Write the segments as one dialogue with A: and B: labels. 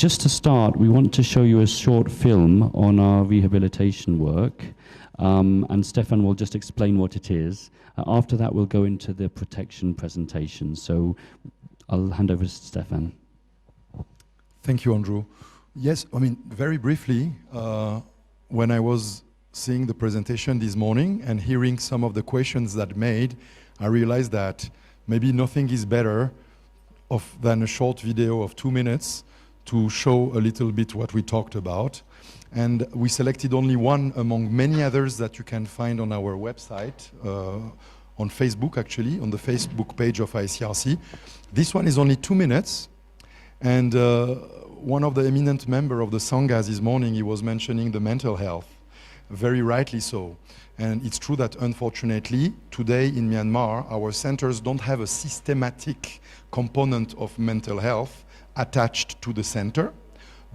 A: Just to start, we want to show you a short film on our rehabilitation work, and Stefan will just explain what it is. After that, we'll go into the protection presentation. So I'll hand over to Stefan.
B: Thank you, Andrew. Yes, I mean, very briefly, when I was seeing the presentation this morning and hearing some of the questions that made, I realized that maybe nothing is better than a short video of 2 minutes to show a little bit what we talked about. And we selected only one among many others that you can find on our website, on Facebook actually, on the Facebook page of ICRC. This one is only 2 minutes. And one of the eminent members of the Sangha this morning, he was mentioning the mental health, very rightly so. And it's true that unfortunately, today in Myanmar, our centers don't have a systematic component of mental health attached to the center.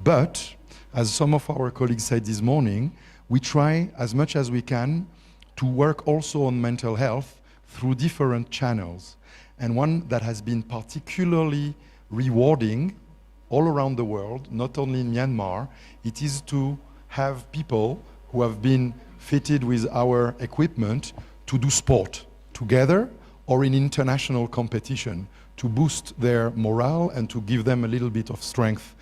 B: But, as some of our colleagues said this morning, we try as much as we can to work also on mental health through different channels. And one that has been particularly rewarding all around the world, not only in Myanmar, it is to have people who have been fitted with our equipment to do sport together or in international competition to boost their morale and to give them a little bit of strength.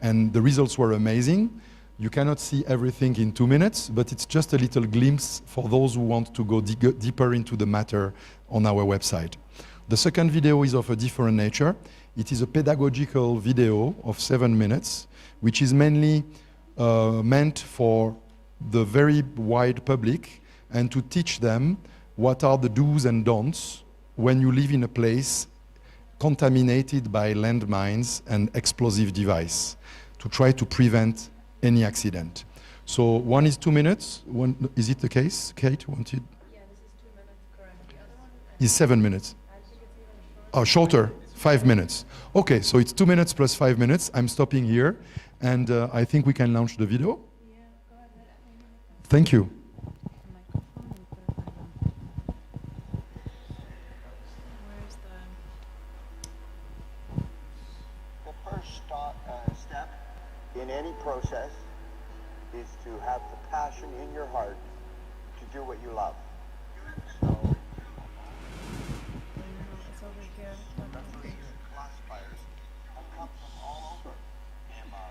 B: And the results were amazing. You cannot see everything in 2 minutes, but it's just a little glimpse for those who want to go deeper into the matter on our website. The second video is of a different nature. It is a pedagogical video of 7 minutes, which is mainly meant for the very wide public and to teach them what are the do's and don'ts when you live in a place contaminated by landmines and explosive device to try to prevent any accident. So one is 2 minutes. Is it the case? Kate wanted?
C: Yeah, this is 2 minutes, correct. The other one
B: is 7 minutes.
C: I think it's even
B: shorter. 5 minutes. Okay, so it's 2 minutes plus 5 minutes. I'm stopping here, and I think we can launch the video.
C: Yeah, go ahead.
B: Thank you.
C: Where's
D: The first step in any process is to have the passion in your heart to do what you love. So,
C: it's over here.
D: referees and classifiers have come from all over Myanmar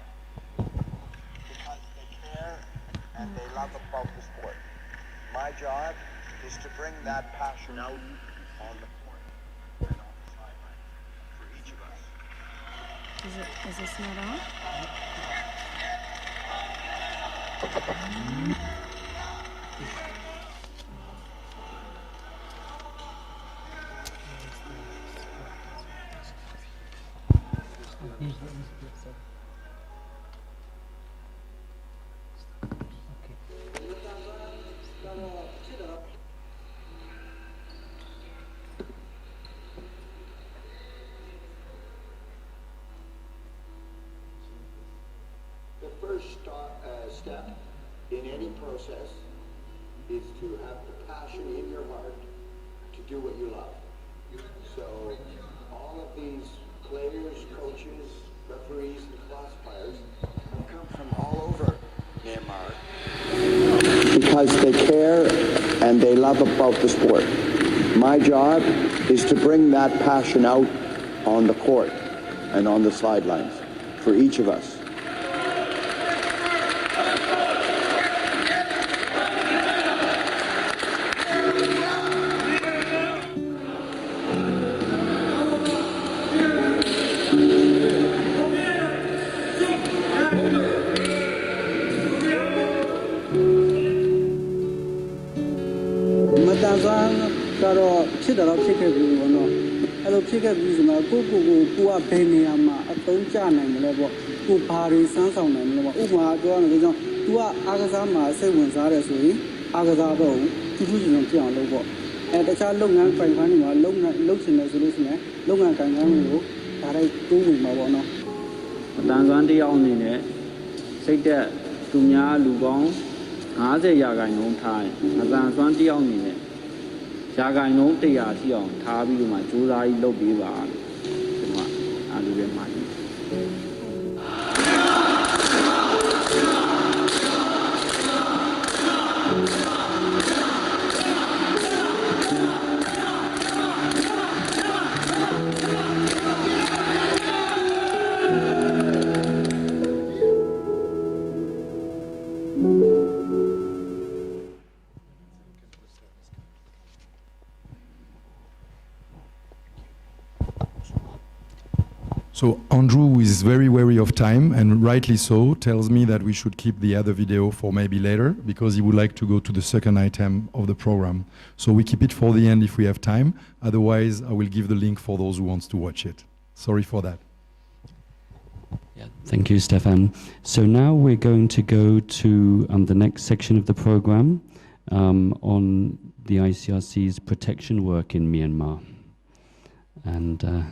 D: because they care and they love about the sport. My job is to bring that passion out on the court and on the sideline for each of us.
C: Is this not on?
D: The first step in any process is to have the passion in your heart to do what you love. So all of these players, coaches, referees, and classifiers have come from all over Myanmar because they care and they love about the sport. My job is to bring that passion out on the court and on the sidelines for each of us.
B: So Andrew, who is very wary of time, and rightly so, tells me that we should keep the other video for maybe later, because he would like to go to the second item of the program. So we keep it for the end if we have time. Otherwise, I will give the link for those who wants to watch it. Sorry for that.
A: Yeah, thank you, Stefan. So now we're going to go to the next section of the program on the ICRC's protection work in Myanmar. And yeah.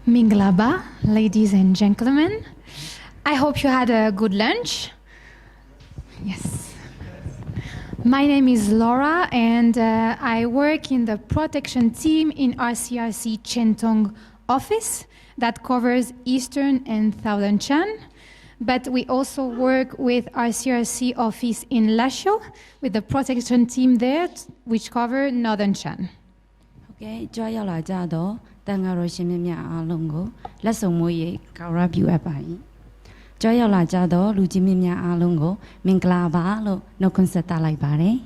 E: Minglaba, ladies and gentlemen. I hope you had a good lunch. Yes. My name is Laura, and I work in the protection team in ICRC Chentong office that covers Eastern and Southern Shan. But we also work with ICRC office in Lashio with the protection team there, which cover Northern Shan.
F: Okay, ကြွားရောက်လာကြတော့တန်ဃာတော်ရှင်မြတ်များအားလုံးကိုလက်ဆောင်မွေးရေးကောင်းရပြုအပ်ပါ၏ကြွားရောက်လာကြတော့လူကြီးမြတ်များအားလုံးကိုမင်္ဂလာပါလို့နှုတ်ခွန်းဆက်သလိုက်ပါတယ်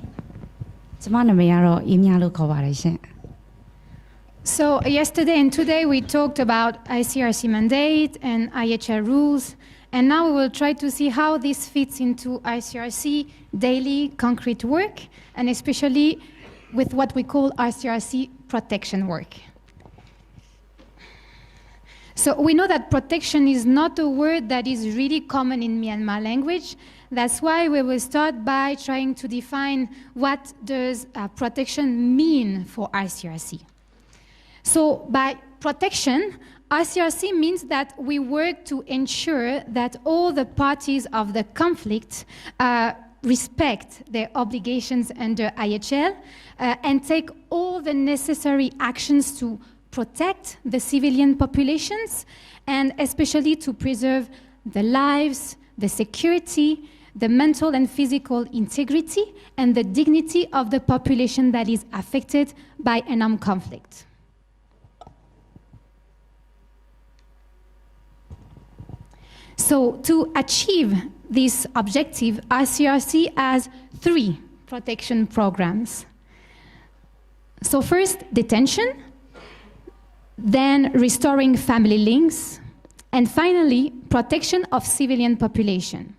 F: ကျမနာမည်ကတော့အေးမြလို့ခေါ်ပါတယ်ရှင်
E: So yesterday and today we talked about ICRC mandate and IHL rules, and now we will try to see how this fits into ICRC daily concrete work, and especially with what we call ICRC protection work. So we know that protection is not a word that is really common in Myanmar language. That's why we will start by trying to define what does protection mean for ICRC. So by protection, ICRC means that we work to ensure that all the parties of the conflict respect their obligations under IHL and take all the necessary actions to protect the civilian populations and especially to preserve the lives, the security, the mental and physical integrity and the dignity of the population that is affected by an armed conflict. So to achieve this objective, ICRC has 3 protection programs. So first, detention, then restoring family links, and finally, protection of civilian population.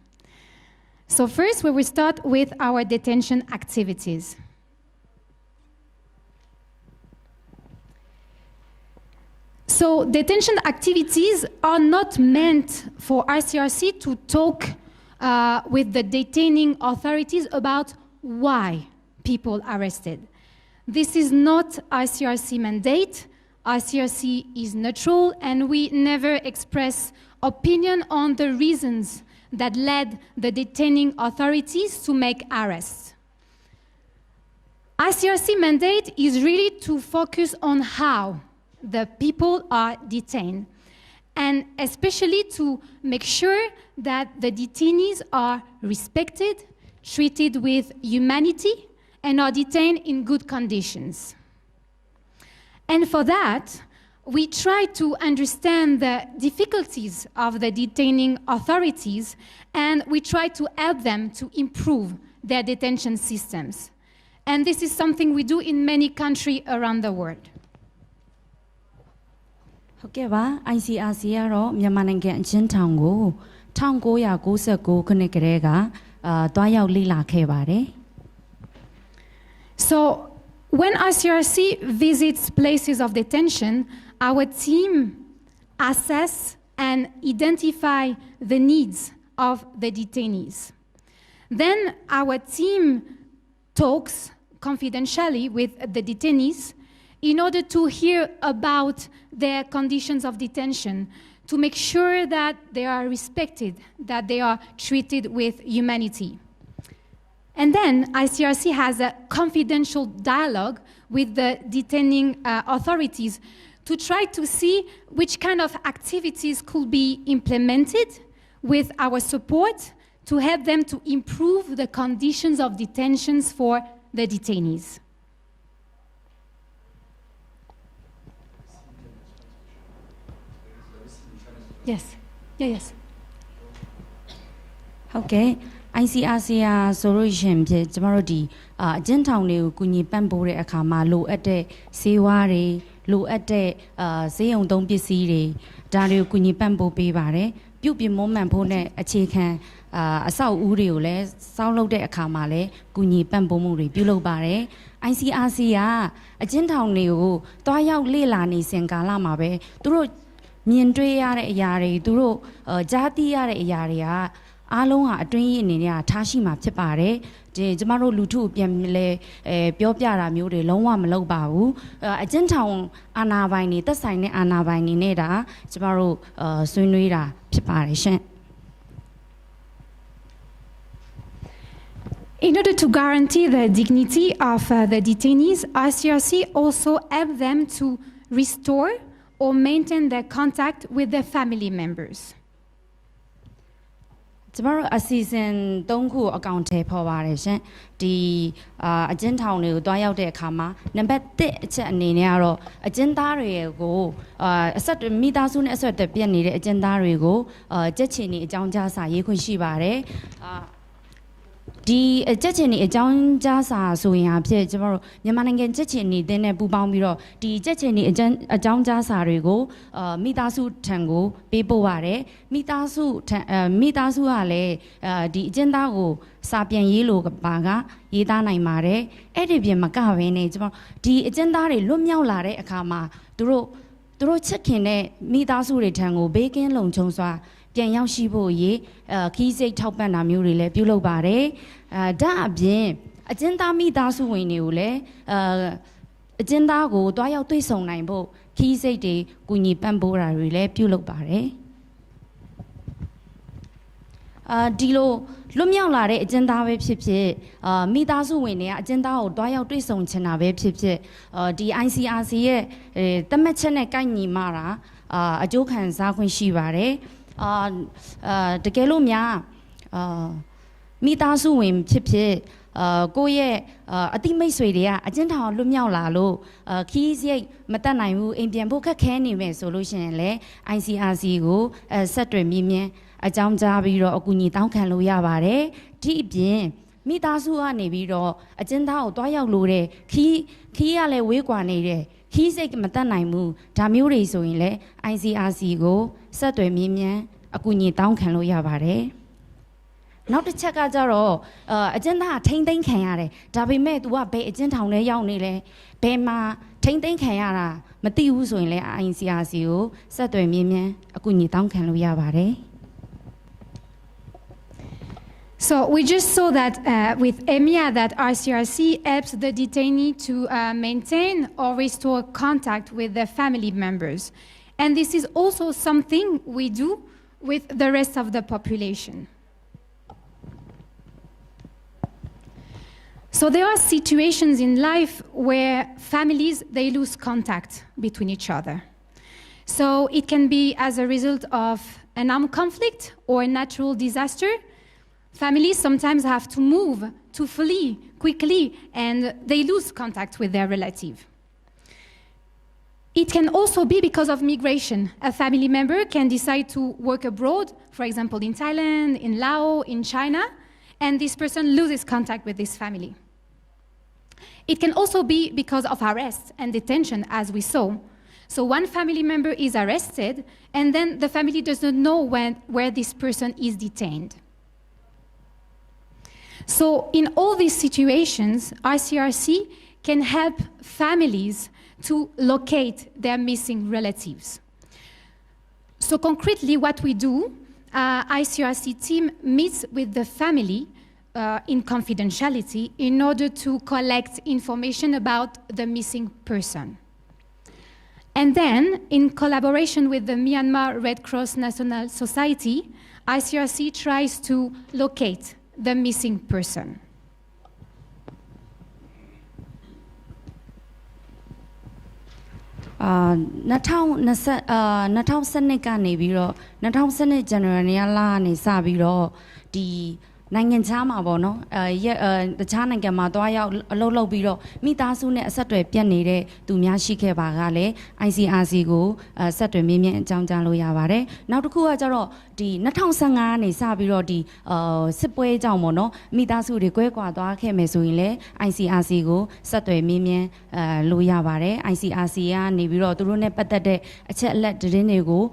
E: So first, we will start with our detention activities. So detention activities are not meant for ICRC to talk with the detaining authorities about why people arrested. This is not ICRC mandate. ICRC is neutral, and we never express opinion on the reasons that led the detaining authorities to make arrests. ICRC mandate is really to focus on how the people are detained, and especially to make sure that the detainees are respected, treated with humanity, and are detained in good conditions. And for that, we try to understand the difficulties of the detaining authorities, and we try to help them to improve their detention systems. And this is something we do in many countries around the world.
F: ဟုတ်ကဲ့ပါ ICRC ကတော့မြန်မာနိုင်ငံအချင်းထောင်ကို1999ခုနှစ်ကတည်းကတွားရောက်လေ့လာခဲ့ပါတယ်
E: So when ICRC visits places of detention, our team assess and identify the needs of the detainees. Then our team talks confidentially with the detainees in order to hear about their conditions of detention, to make sure that they are respected, that they are treated with humanity. And then ICRC has a confidential dialogue with the detaining authorities to try to see which kind of activities could be implemented with our support to help them to improve the conditions of detentions for the detainees. Yes. Yes.
F: ဟုတ်ကဲ့ ICRC อ่ะဆိုလို့ရှင်ဖြစ်ကျမတို့ဒီအကျဉ်းထောင်တွေကိုကူညီပံ့ပိုးတဲ့အခါမှာလိုအပ်တဲ့ဆေးဝါးတွေလိုအပ်တဲ့ဈေးရုံသုံးပစ္စည်းတွေဒါတွေကိုကူညီပံ့ပိုးပေးပါတယ်ပြုပြင်မွမ်းမံဖို့နဲ့အခြေခံအဆောက်အဦတွေကိုလည်းစောင့်လုပ်တဲ့အခါမှာလည်းကူညီပံ့ပိုးမှုတွေပြုလုပ်ပါတယ် ICRC ကအကျဉ်းထောင်တွေကိုတွားရောက်လေ့လာနေစဉ်ကာလမှာပဲသူတို့မြင်တွေ့ရတဲ့အရာတွေသူတို့ကြားသိရတဲ့အရာတွေကအားလုံးဟာအတွင်းရင်းအနေနဲ့ထားရှိမှာဖြစ်ပါတယ်ဒီကျမတို့လူထုပြန်လဲပြောပြတာမျိုးတွေလုံးဝမလုပ်ပါဘူးအကျဉ်းထောင်အာဏာပိုင်တွေသက်ဆိုင်တဲ့အာဏာပိုင်တွေနဲ့ဒါကျမတို့ဆွေးနွေးတာဖြစ်ပါတယ်ရှင်
E: In order to guarantee the dignity of the detainees, ICRC also helped them to restore or maintain their contact with their family members.
F: ကျမတို့အစီအစဉ်၃ခုအကောင့်ထဲပေါ်ပါတယ်ရှင်ဒီအကျဉ်းထောင်တွေကိုတွားရောက်တဲ့အခါမှာနံပါတ်1အချက်အနေနဲ့ကတော့အကျဉ်းသားတွေကိုအဆက်မိသားစုနဲ့အဆက်အသွယ်ပြတ်နေတဲ့အကျဉ်းသားတွေကိုကြက်ချင်နေအကြောင်းကြားစာရေးခွင့်ရှိပါတယ်ဒီကြက်ချင်နေအကြောင်းကြားစာဆိုရင်အဖြစ်ကျမတို့မြန်မာနိုင်ငံကြက်ချင်နေတဲ့နဲ့ပူးပေါင်းပြီးတော့ဒီကြက်ချင်နေအကြောင်းကြားစာတွေကိုမိသားစုထံကိုပေးပို့ရတယ်မိသားစုကလည်းဒီအကျဉ်းသားကိုစာပြန်ရေးလို့ပါကရေးသားနိုင်ပါတယ်အဲ့ဒီပြင်မကဘဲနဲ့ကျမတို့ဒီအကျဉ်းသားတွေလွတ်မြောက်လာတဲ့အခါမှာသူတို့ချစ်ခင်တဲ့မိသားစုတွေထံကိုဘေးကင်းလုံခြုံစွာပြန်ရောက်ရှိဖို့ရေးခီးစိတ်ထောက်ပံ့တာမျိုးတွေလည်းပြုလုပ်ပါတယ်ဒါအပြင်အကျဉ်းသားမိသားစုဝင်တွေကိုလည်းအကျဉ်းသားကိုတွားရောက်တွေ့ဆုံနိုင်ဖို့ခီးစိတ်တွေကူညီပံ့ပိုးတာတွေလည်းပြုလုပ်ပါတယ်ဒီလိုလွတ်မြောက်လာတဲ့အကျဉ်းသားပဲဖြစ်ဖြစ်မိသားစုဝင်တွေကအကျဉ်းသားကိုတွားရောက်တွေ့ဆုံချင်တာပဲဖြစ်ဖြစ်ဒီ ICRC ရဲ့တမတ်ချက်နဲ့ကိုက်ညီမှတာအကျိုးခံစားခွင့်ရှိပါတယ်တကယ်လို့များမိသားစုဝင်ဖြစ်ဖြစ်ကိုယ့်ရဲ့အတိမိတ်ဆွေတွေကအကျဉ်းထောင်လွတ်မြောက်လာလို့ခီးစိတ်မတတ်နိုင်ဘူးအိမ်ပြန်ဖို့ခက်ခဲနေမယ်ဆိုလို့ရှိရင်လည်း ICRC ကိုဆက်တွယ်မြင်းမြန်းအကြောင်းကြားပြီးတော့အကူအညီတောင်းခံလို့ရပါတယ်ဒီအပြင်မိသားစုကနေပြီးတော့အကျဉ်းသားကိုတွားရောက်လို့တဲ့ခီးရလည်းဝေးကွာနေတဲ့ခီးစိတ်မတတ်နိုင်ဘူးဒါမျိုးတွေဆိုရင်လည်း ICRC ကိုဆက်သွယ်မြင်းမြန်းအကူအညီတောင်းခံလို့ရပါတယ်နောက်တစ်ချက်ကကြတော့အကျဉ်းသားထိမ့်သိမ်းခံရတယ်ဒါပေမဲ့ तू ကဘယ်အကျဉ်းထောင်ထဲရောက်နေလဲဘယ်မှာထိမ့်သိမ်းခံရတာမသိဘူးဆိုရင်လည်း ICRC ကိုဆက်သွယ်မြင်းမြန်းအကူအညီတောင်းခံလို့ရပါတယ်
E: So we just saw that with EMIA that ICRC helps the detainee to maintain or restore contact with their family members. And this is also something we do with the rest of the population. So there are situations in life where families, they lose contact between each other. So it can be as a result of an armed conflict or a natural disaster. Families sometimes have to move, to flee quickly, and they lose contact with their relative. It can also be because of migration. A family member can decide to work abroad, for example, in Thailand, in Laos, in China, and this person loses contact with this family. It can also be because of arrest and detention, as we saw. So one family member is arrested, and then the family does not know where this person is detained. So in all these situations, ICRC can help families to locate their missing relatives. So concretely, what we do, ICRC team meets with the family in confidentiality in order to collect information about the missing person. And then, in collaboration with the Myanmar Red Cross National Society, ICRC tries to locate the missing person.
F: 2020ကနေပြီးတော့2012 January လကနေစပြီးတော့ဒီနိုင်ငံခြားမှာပေါ့နော်တခြားနိုင်ငံမှာတွားရောက်အလုပ်လုပ်ပြီးတော့မိသားစုနဲ့အဆက်အသွယ်ပြတ်နေတဲ့သူများရှိခဲ့ပါကလည်း ICRC ကိုဆက်သွယ်မြင်းမြန်းအကြောင်းကြားလို့ရပါတယ်နောက်တစ်ခုကကျတော့ဒီ2015ကနေစပြီးတော့ဒီစစ်ပွဲကြောင့်ပေါ့နော်မိသားစုတွေကွဲကွာသွားခဲ့မယ်ဆိုရင်လည်း ICRC ကိုဆက်သွယ်မြင်းမြန်းလို့ရပါတယ် ICRC ကနေပြီးတော့သူတို့နဲ့ပတ်သက်တဲ့အချက်အလက်သတင်းတွေကို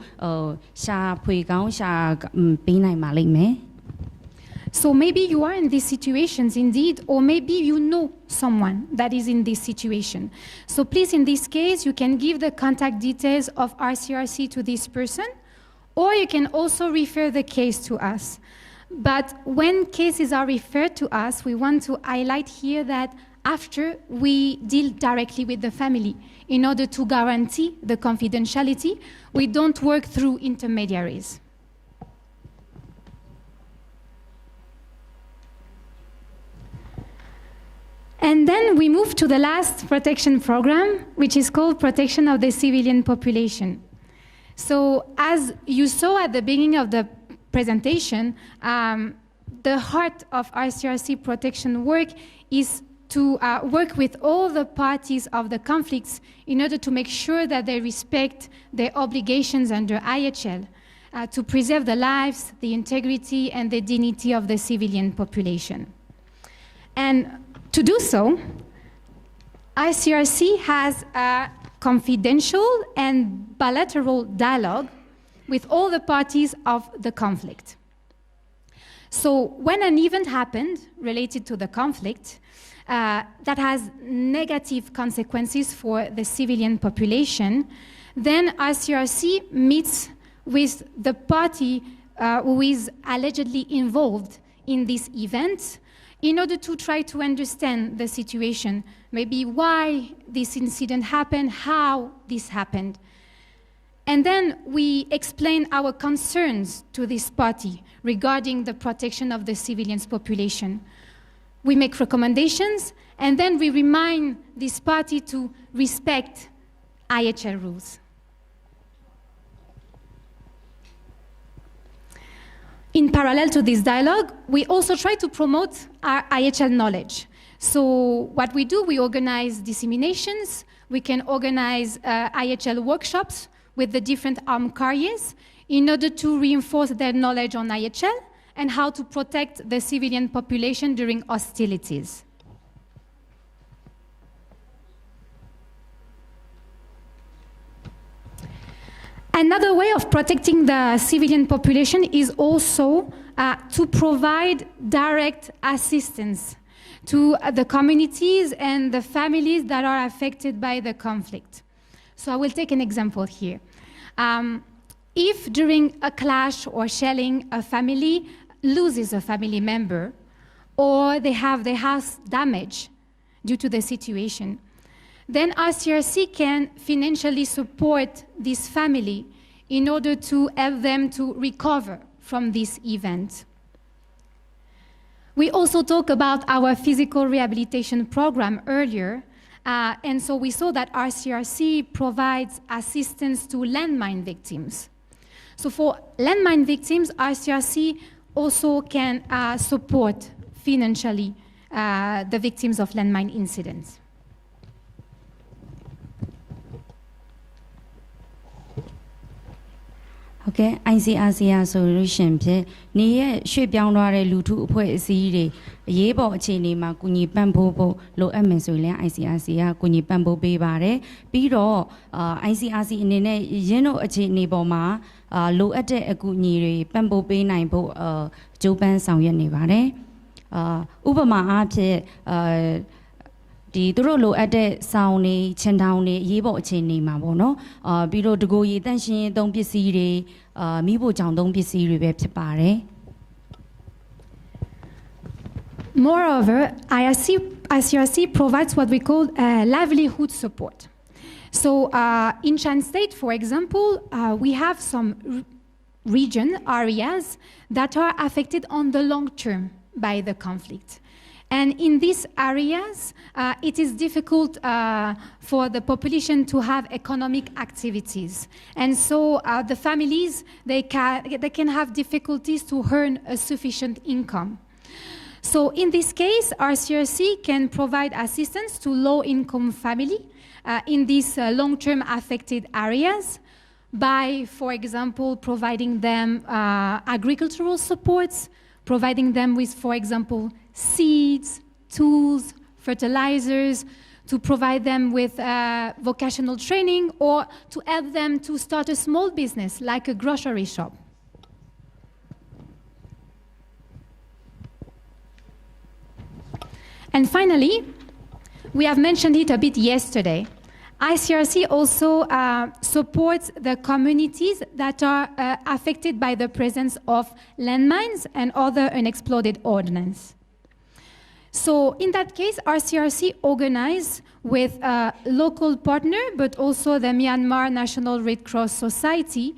F: ရှာဖွေကောင်းရှာပေးနိုင်ပါလိမ့်မယ်
E: So maybe you are in these situations indeed, or maybe you know someone that is in this situation. So please, in this case, you can give the contact details of ICRC to this person, or you can also refer the case to us. But when cases are referred to us, we want to highlight here that after we deal directly with the family, in order to guarantee the confidentiality, we don't work through intermediaries. And then we move to the last protection program, which is called Protection of the Civilian Population. So as you saw at the beginning of the presentation, the heart of ICRC protection work is to work with all the parties of the conflicts in order to make sure that they respect their obligations under IHL, to preserve the lives, the integrity, and the dignity of the civilian population. And to do so, ICRC has a confidential and bilateral dialogue with all the parties of the conflict. So when an event happened related to the conflict that has negative consequences for the civilian population, then ICRC meets with the party who is allegedly involved in this event in order to try to understand the situation, maybe why this incident happened, how this happened. And then we explain our concerns to this party regarding the protection of the civilians population. We make recommendations, and then we remind this party to respect IHL rules. In parallel to this dialogue, we also try to promote our IHL knowledge. So what we do, we organize disseminations, we can organize IHL workshops with the different armed carriers in order to reinforce their knowledge on IHL and how to protect the civilian population during hostilities. Another way of protecting the civilian population is also to provide direct assistance to the communities and the families that are affected by the conflict. So I will take an example here. If during a clash or shelling a family loses a family member, or they have their house damaged due to the situation, then ICRC can financially support this family in order to help them to recover from this event. We also talked about our physical rehabilitation program earlier, and so we saw that ICRC provides assistance to landmine victims. So for landmine victims, ICRC also can support financially the victims of landmine incidents.
F: Okay, ICRC ဆိုလို့ရှင်ဖြင့်နေရရွှေ့ပြောင်းသွားတဲ့လူထုအဖွဲ့အစည်းတွေအရေးပေါ်အခြေအနေမှာကူညီပံ့ပိုးဖို့လိုအပ်မယ်ဆိုရင်လည်း ICRC ကကူညီပံ့ပိုးပေးပါတယ်ပြီးတော့ICRC အနေနဲ့ရင်းတို့အခြေအနေပေါ်မှာလိုအပ်တဲ့အကူအညီတွေပံ့ပိုးပေးနိုင်ဖို့ကြိုးပမ်းဆောင်ရွက်နေပါတယ်ဥပမာအားဖြင့်ဒီသူတို့လိုအပ်တဲ့စောင်းတွေချင်တောင်းတွေအရေးပေါ်အခြေအနေမှာပေါ့နော်ပြီးတော့တကူရီတန့်ရှင်းသုံးပစ္စည်းတွေမိဖို့ကြောင့်သုံးပစ္စည်းတွေပဲဖြစ်ပါတယ်
E: Moreover, ICRC provides what we call livelihood support. So in Shan State, for example, we have some areas that are affected on the long term by the conflict. And in these areas, it is difficult for the population to have economic activities. And so the families, they can have difficulties to earn a sufficient income. So in this case, ICRC can provide assistance to low-income families in these long-term affected areas by, for example, providing them agricultural supports, providing them with, for example, seeds, tools, fertilizers, to provide them with vocational training, or to help them to start a small business like a grocery shop. And finally, we have mentioned it a bit yesterday, ICRC also supports the communities that are affected by the presence of landmines and other unexploded ordnance. So in that case, ICRC organized with a local partner, but also the Myanmar National Red Cross Society,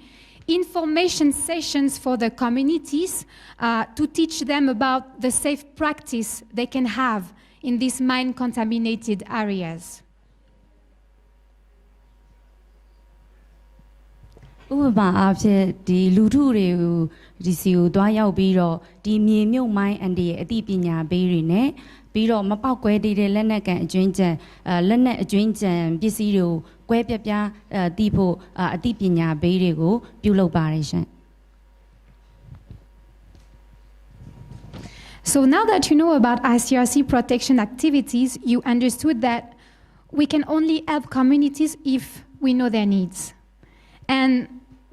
E: information sessions for the communities to teach them about the safe practice they can have in these mine-contaminated areas.
F: ဥပမာအားဖြင့်ဒီလူထုတွေကိုဒီစီကိုတွားရောက်ပြီးတော့ဒီမြေမြုပ်မိုင်းအန်ဒီရဲ့အသိပညာပေးတွေနဲ့ပြီးတော့မပေါက်ကွဲသေးတဲ့လက်နက်ကန်အကျွင်းကြံလက်နက်အကျွင်းကြံပစ္စည်းတွေကိုကွဲပြပြတီးဖို့အသိပညာပေးတွေကိုပြုလုပ်ပါတယ်ရှင်
E: So now that you know about ICRC protection activities, you understood that we can only help communities if we know their needs. And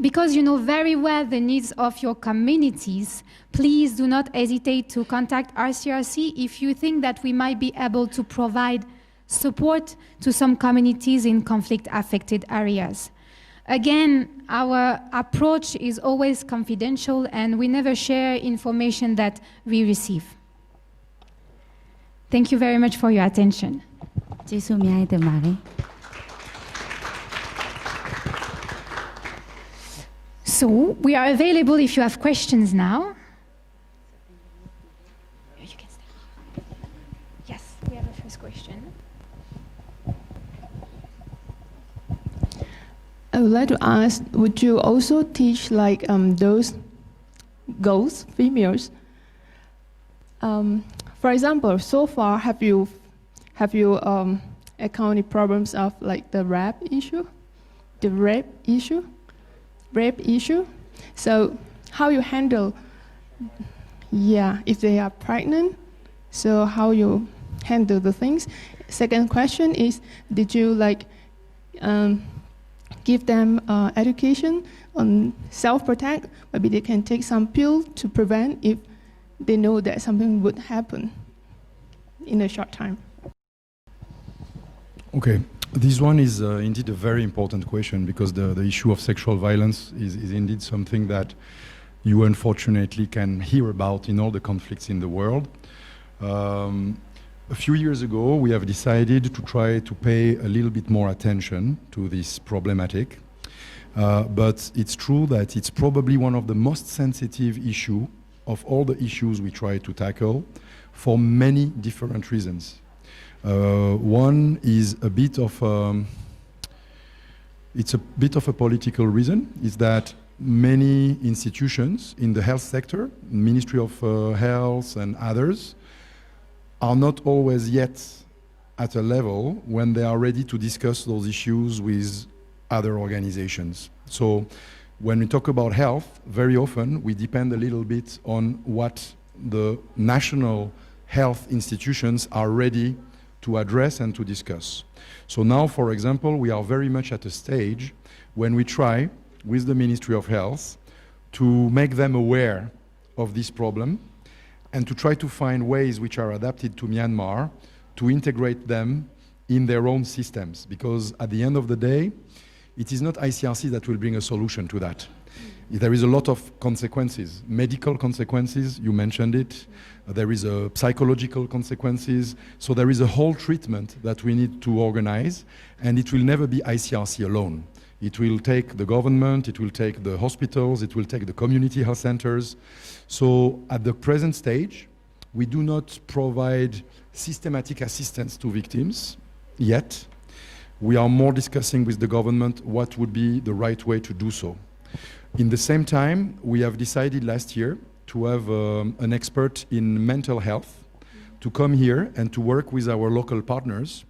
E: because you know very well the needs of your communities, please do not hesitate to contact ICRC if you think that we might be able to provide support to some communities in conflict-affected areas. Again, our approach is always confidential and we never share information that we receive. Thank you very much for your attention.
F: ကျေးဇူးအများကြီးတင်ပါတယ်
E: So, we are available if you have questions now. You can start. Yes, we have a first question.
G: I would like to ask, would you also teach like those girls, females? For example, so far, have you encountered problems of like the rape issue? So how you handle, if they are pregnant, so how you handle the things. Second question is, did you like give them education on self-protect? Maybe they can take some pill to prevent if they know that something would happen in a short time.
B: Okay. This one is indeed a very important question because the issue of sexual violence is indeed something that you unfortunately can hear about in all the conflicts in the world. A few years ago, we have decided to try to pay a little bit more attention to this problematic. But it's true that it's probably one of the most sensitive issues of all the issues we try to tackle for many different reasons. One is a bit of a political reason, is that many institutions in the health sector, Ministry of Health and others, are not always yet at a level when they are ready to discuss those issues with other organizations. So when we talk about health, very often we depend a little bit on what the national health institutions are ready to address and to discuss. So now, for example, we are very much at a stage when we try, with the Ministry of Health, to make them aware of this problem and to try to find ways which are adapted to Myanmar to integrate them in their own systems. Because at the end of the day, it is not ICRC that will bring a solution to that. There is a lot of consequences, medical consequences, you mentioned it. There is psychological consequences. So there is a whole treatment that we need to organize, and it will never be ICRC alone. It will take the government, it will take the hospitals, it will take the community health centers. So at the present stage, We do not provide systematic assistance to victims yet. We are more discussing with the government what would be the right way to do so. In the same time, we have decided last year to have an expert in mental health to come here and to work with our local partners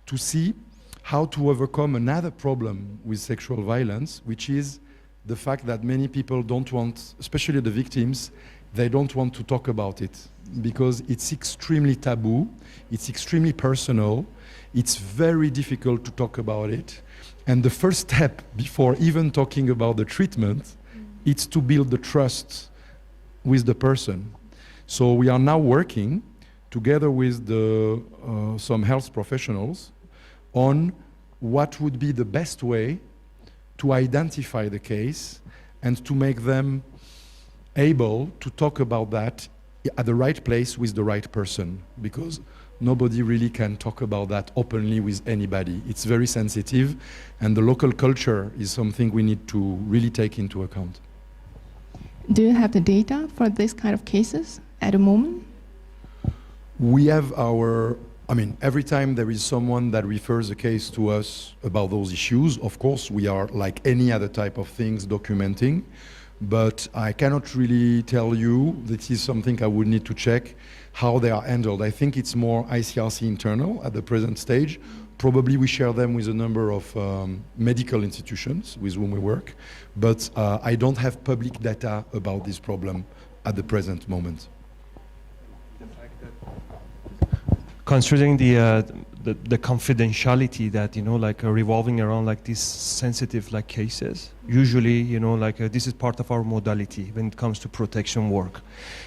B: to see how to overcome another problem with sexual violence, which is the fact that many people don't want, especially the victims, they don't want to talk about it because it's extremely taboo, it's extremely personal, it's very difficult to talk about it. And the first step before even talking about the treatment, it's to build the trust with the person. So we are now working together with some health professionals on what would be the best way to identify the case and to make them able to talk about that at the right place with the right person, because nobody really can talk about that openly with anybody. It's very sensitive, and the local culture is something we need to really take into account.
G: Do you have the data for this kind of cases at the moment?
B: We have every time there is someone that refers a case to us about those issues, of course, we are, like any other type of things, documenting. But I cannot really tell you, this is something I would need to check, how they are handled. I think it's more ICRC internal at the present stage. Probably we share them with a number of medical institutions with whom we work. But I don't have public data about this problem at the present moment.
H: Considering the confidentiality that, revolving around like these sensitive like cases, usually, this is part of our modality when it comes to protection work.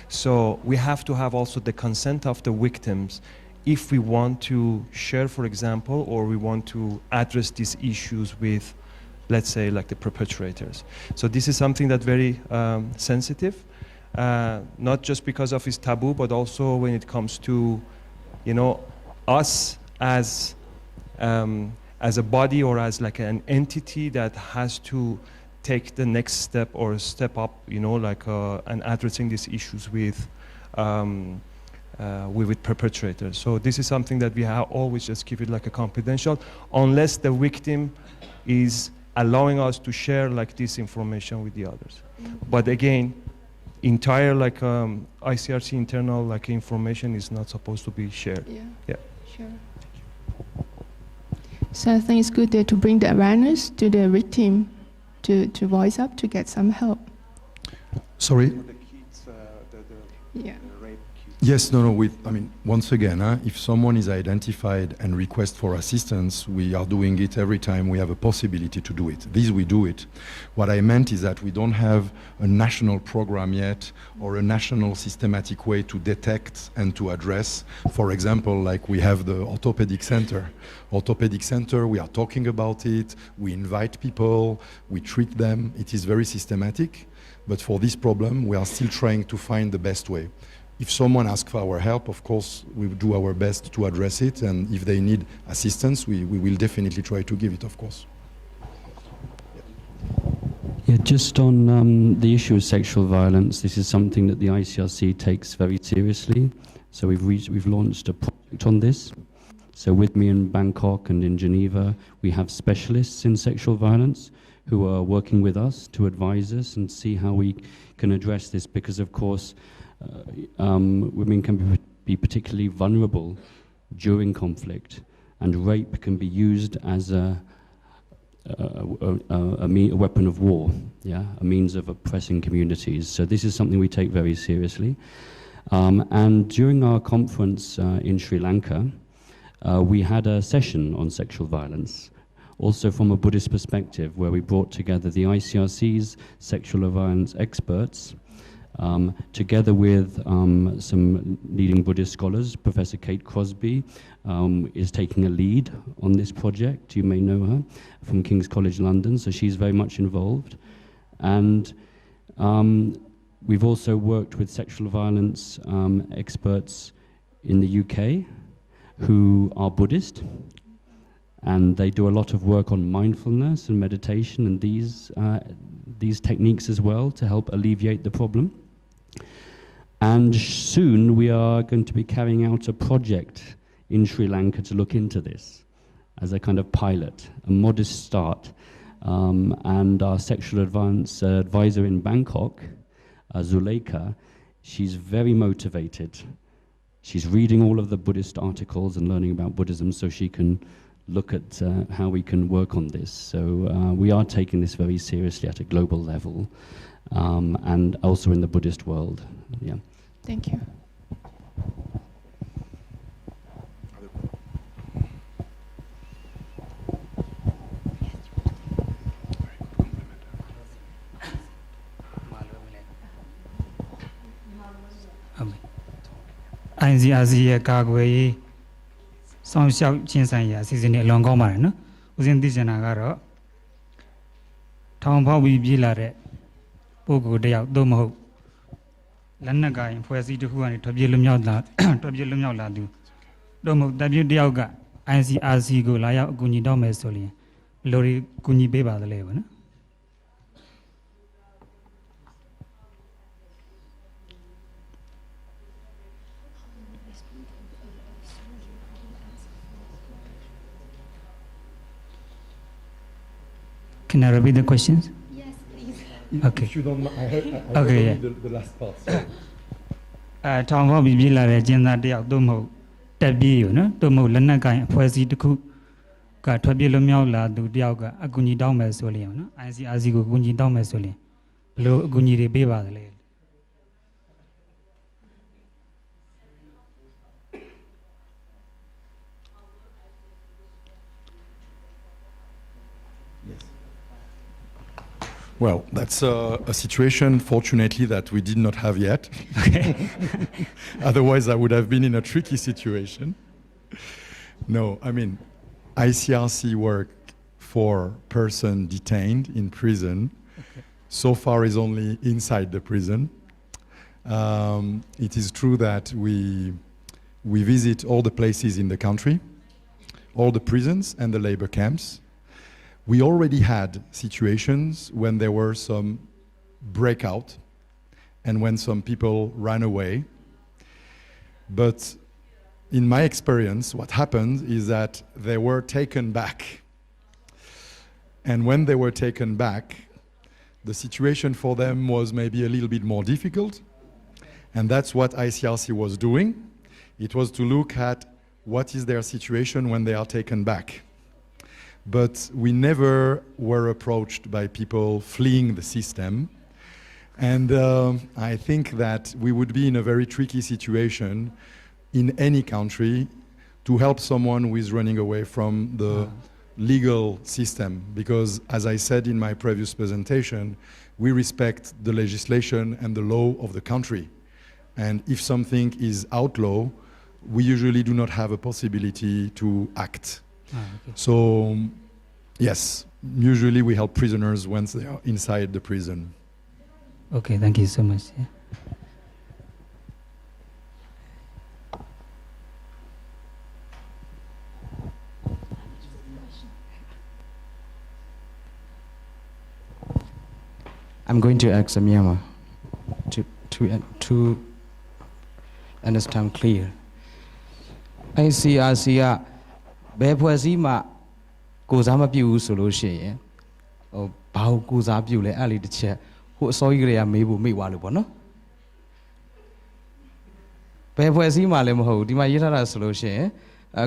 H: So we have to have also the consent of the victims if we want to share, for example, or we want to address these issues with, let's say, like the perpetrators. So this is something that's very sensitive, not just because of its taboo, but also when it comes to us as a body or as like an entity that has to take the next step or step up, and addressing these issues with perpetrators. So this is something that we have always just keep it like a confidential, unless the victim is allowing us to share like this information with the others. But again, entire ICRC internal information is not supposed to be shared.
G: Yeah. Sure. So I think it's good there to bring the awareness to the victim to voice up to get some help.
B: Sorry?
H: The kids,
G: Yeah.
H: rape kids.
B: Yes, once again, if someone is identified and requests for assistance, we are doing it every time we have a possibility to do it. This we do it. What I meant is that we don't have a national program yet or a national systematic way to detect and to address. For example, like we have the orthopedic center. Orthopedic center, we are talking about it, we invite people, we treat them. It is very systematic, but for this problem, we are still trying to find the best way. If someone asks for our help, of course, we will do our best to address it, and if they need assistance, we will definitely try to give it, of course.
A: Yeah, just on the issue of sexual violence, this is something that the ICRC takes very seriously. So we've launched a project on this. So with me in Bangkok and in Geneva, we have specialists in sexual violence who are working with us to advise us and see how we can address this, because of course, women can be particularly vulnerable during conflict, and rape can be used as a weapon of war, a means of oppressing communities. So this is something we take very seriously. And during our conference in Sri Lanka, we had a session on sexual violence, also from a Buddhist perspective, where we brought together the ICRC's sexual violence experts, together with some leading Buddhist scholars. Professor Kate Crosby is taking a lead on this project. You may know her from King's College London, so she's very much involved. And we've also worked with sexual violence experts in the UK who are Buddhist, and they do a lot of work on mindfulness and meditation and these techniques as well to help alleviate the problem. And soon we are going to be carrying out a project in Sri Lanka to look into this as a kind of pilot, a modest start. And our sexual advisor in Bangkok, Zuleika, she's very motivated. She's reading all of the Buddhist articles and learning about Buddhism so she can look at how we can work on this. So we are taking this very seriously at a global level and also in the Buddhist world. Yeah.
G: Thank you.
I: ICRC ရဲ့ကာကွယ်ရေးစောင့်ရှောက်ခြင်းဆိုင်ရာအစီအစဉ်တွေအလွန်ကောင်းပါတယ်နော်။ဦးစင်းသိချင်တာကတော့ထောင်ဖောက်ပြီးပြေးလာတဲ့ပုဂ္ဂိုလ်တစ်ယောက်သို့မဟုတ်လက်နက်ကိုင်ဖွဲ့စည်းတစ်ခုကနေထွက်ပြေးလွတ်မြောက်လာသူသို့မဟုတ်တပ်ပြတစ်ယောက်က ICRC ကိုလာရောက်အကူအညီတောင်းမယ်ဆိုရင်ဘယ်လိုကူညီပေးပါသလဲပေါ့နော်။ Can I repeat the questions?
E: Yes, please.
I: Okay.
B: If you don't mind, I heard
I: Okay,
B: only the last part.
I: ထောင်ဖောက်ပြီးပြေးလာတဲ့ကျင်းသားတစ်ယောက်သို့မဟုတ်တက်ပြေးอยู่နော်သို့မဟုတ်လက်နက်ကိုင်အဖွဲ့အစည်းတစ်ခုကထွက်ပြေးလွတ်မြောက်လာသူတစ်ယောက်ကအကူအညီတောင်းမယ်ဆိုရင်နော် ICRC ကိုအကူအညီတောင်းမယ်ဆိုရင်ဘယ်လိုအကူအညီတွေပေးပါသလဲ
B: Well, that's a situation, fortunately, that we did not have yet. Otherwise, I would have been in a tricky situation. No, I mean, ICRC work for person detained in prison. So far is only inside the prison. It is true that we visit all the places in the country, all the prisons and the labor camps. We already had situations when there were some breakout and when some people ran away. But in my experience, what happened is that they were taken back. And when they were taken back, the situation for them was maybe a little bit more difficult. And that's what ICRC was doing. It was to look at what is their situation when they are taken back. But we never were approached by people fleeing the system. And I think that we would be in a very tricky situation in any country to help someone who is running away from the legal system. Because as I said in my previous presentation, we respect the legislation and the law of the country. And if something is outlaw, we usually do not have a possibility to act. Okay. So, yes, usually we help prisoners once they are inside the prison.
I: Okay, thank you so much. Yeah.
J: I'm going to ask Myanmar to understand clear. ICRC ကဘယ်ဖွဲ့စည်းမှကိုစားမပြုဘူးဆိုလို့ရှိရင်ဘာကိုကိုစားပြုလဲအဲ့လေးတစ်ချက်ဟိုအစောကြီးကလေးကမေးဖို့မေ့သွားလို့ပေါ့နော်ဘယ်ဖွဲ့စည်းမှလည်းမဟုတ်ဘူးဒီမှာရေးထားတာဆိုလို့ရှိရင်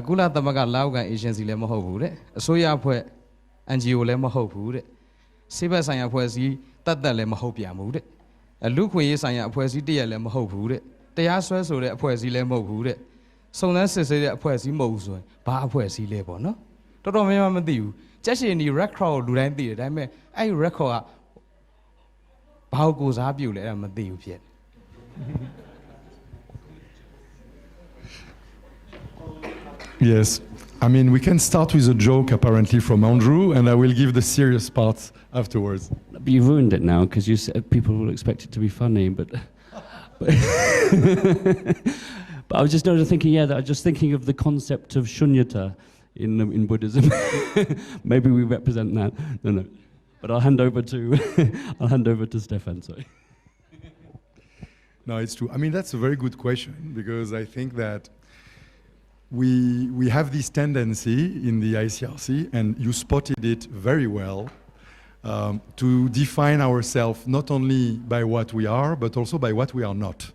J: ကုလသမဂ္ဂလက်အောက်ခံ agency လည်းမဟုတ်ဘူးတဲ့အစိုးရအဖွဲ့ NGO လည်းမဟုတ်ဘူးတဲ့စေဘက်ဆိုင်ရာအဖွဲ့အစည်းတတ်လည်းမဟုတ်ပြန်ဘူးတဲ့လူခွင့်ရေးဆိုင်ရာအဖွဲ့အစည်းတရက်လည်းမဟုတ်ဘူးတဲ့တရားစွဲဆိုတဲ့အဖွဲ့အစည်းလည်းမဟုတ်ဘူးတဲ့စုံစမ်းစစ်ဆေးတဲ့အဖွဲ့အစည်းမဟုတ်ဘူးဆိုရင်ဘာအဖွဲ့အစည်းလဲပေါ့နော်တော်တော်များများမသိဘူးကြက်ရှင်ဒီ record ကိုလူတိုင်းသိတယ်ဒါပေမဲ့အဲ့ record ကဘာကိုစားပြုလဲအဲ့ဒါမသိဘူးဖြစ်
B: Yes, I mean, we can start with a joke apparently from Andrew, and I will give the serious part afterwards.
A: You ruined it now because you said people will expect it to be funny, but but I was just thinking, I was just thinking of the concept of shunyata in Buddhism. Maybe we represent that. No. But I'll hand over to Stefan. Sorry.
B: No, it's true. I mean, that's a very good question, because I think that we have this tendency in the ICRC, and you spotted it very well, to define ourselves not only by what we are, but also by what we are not.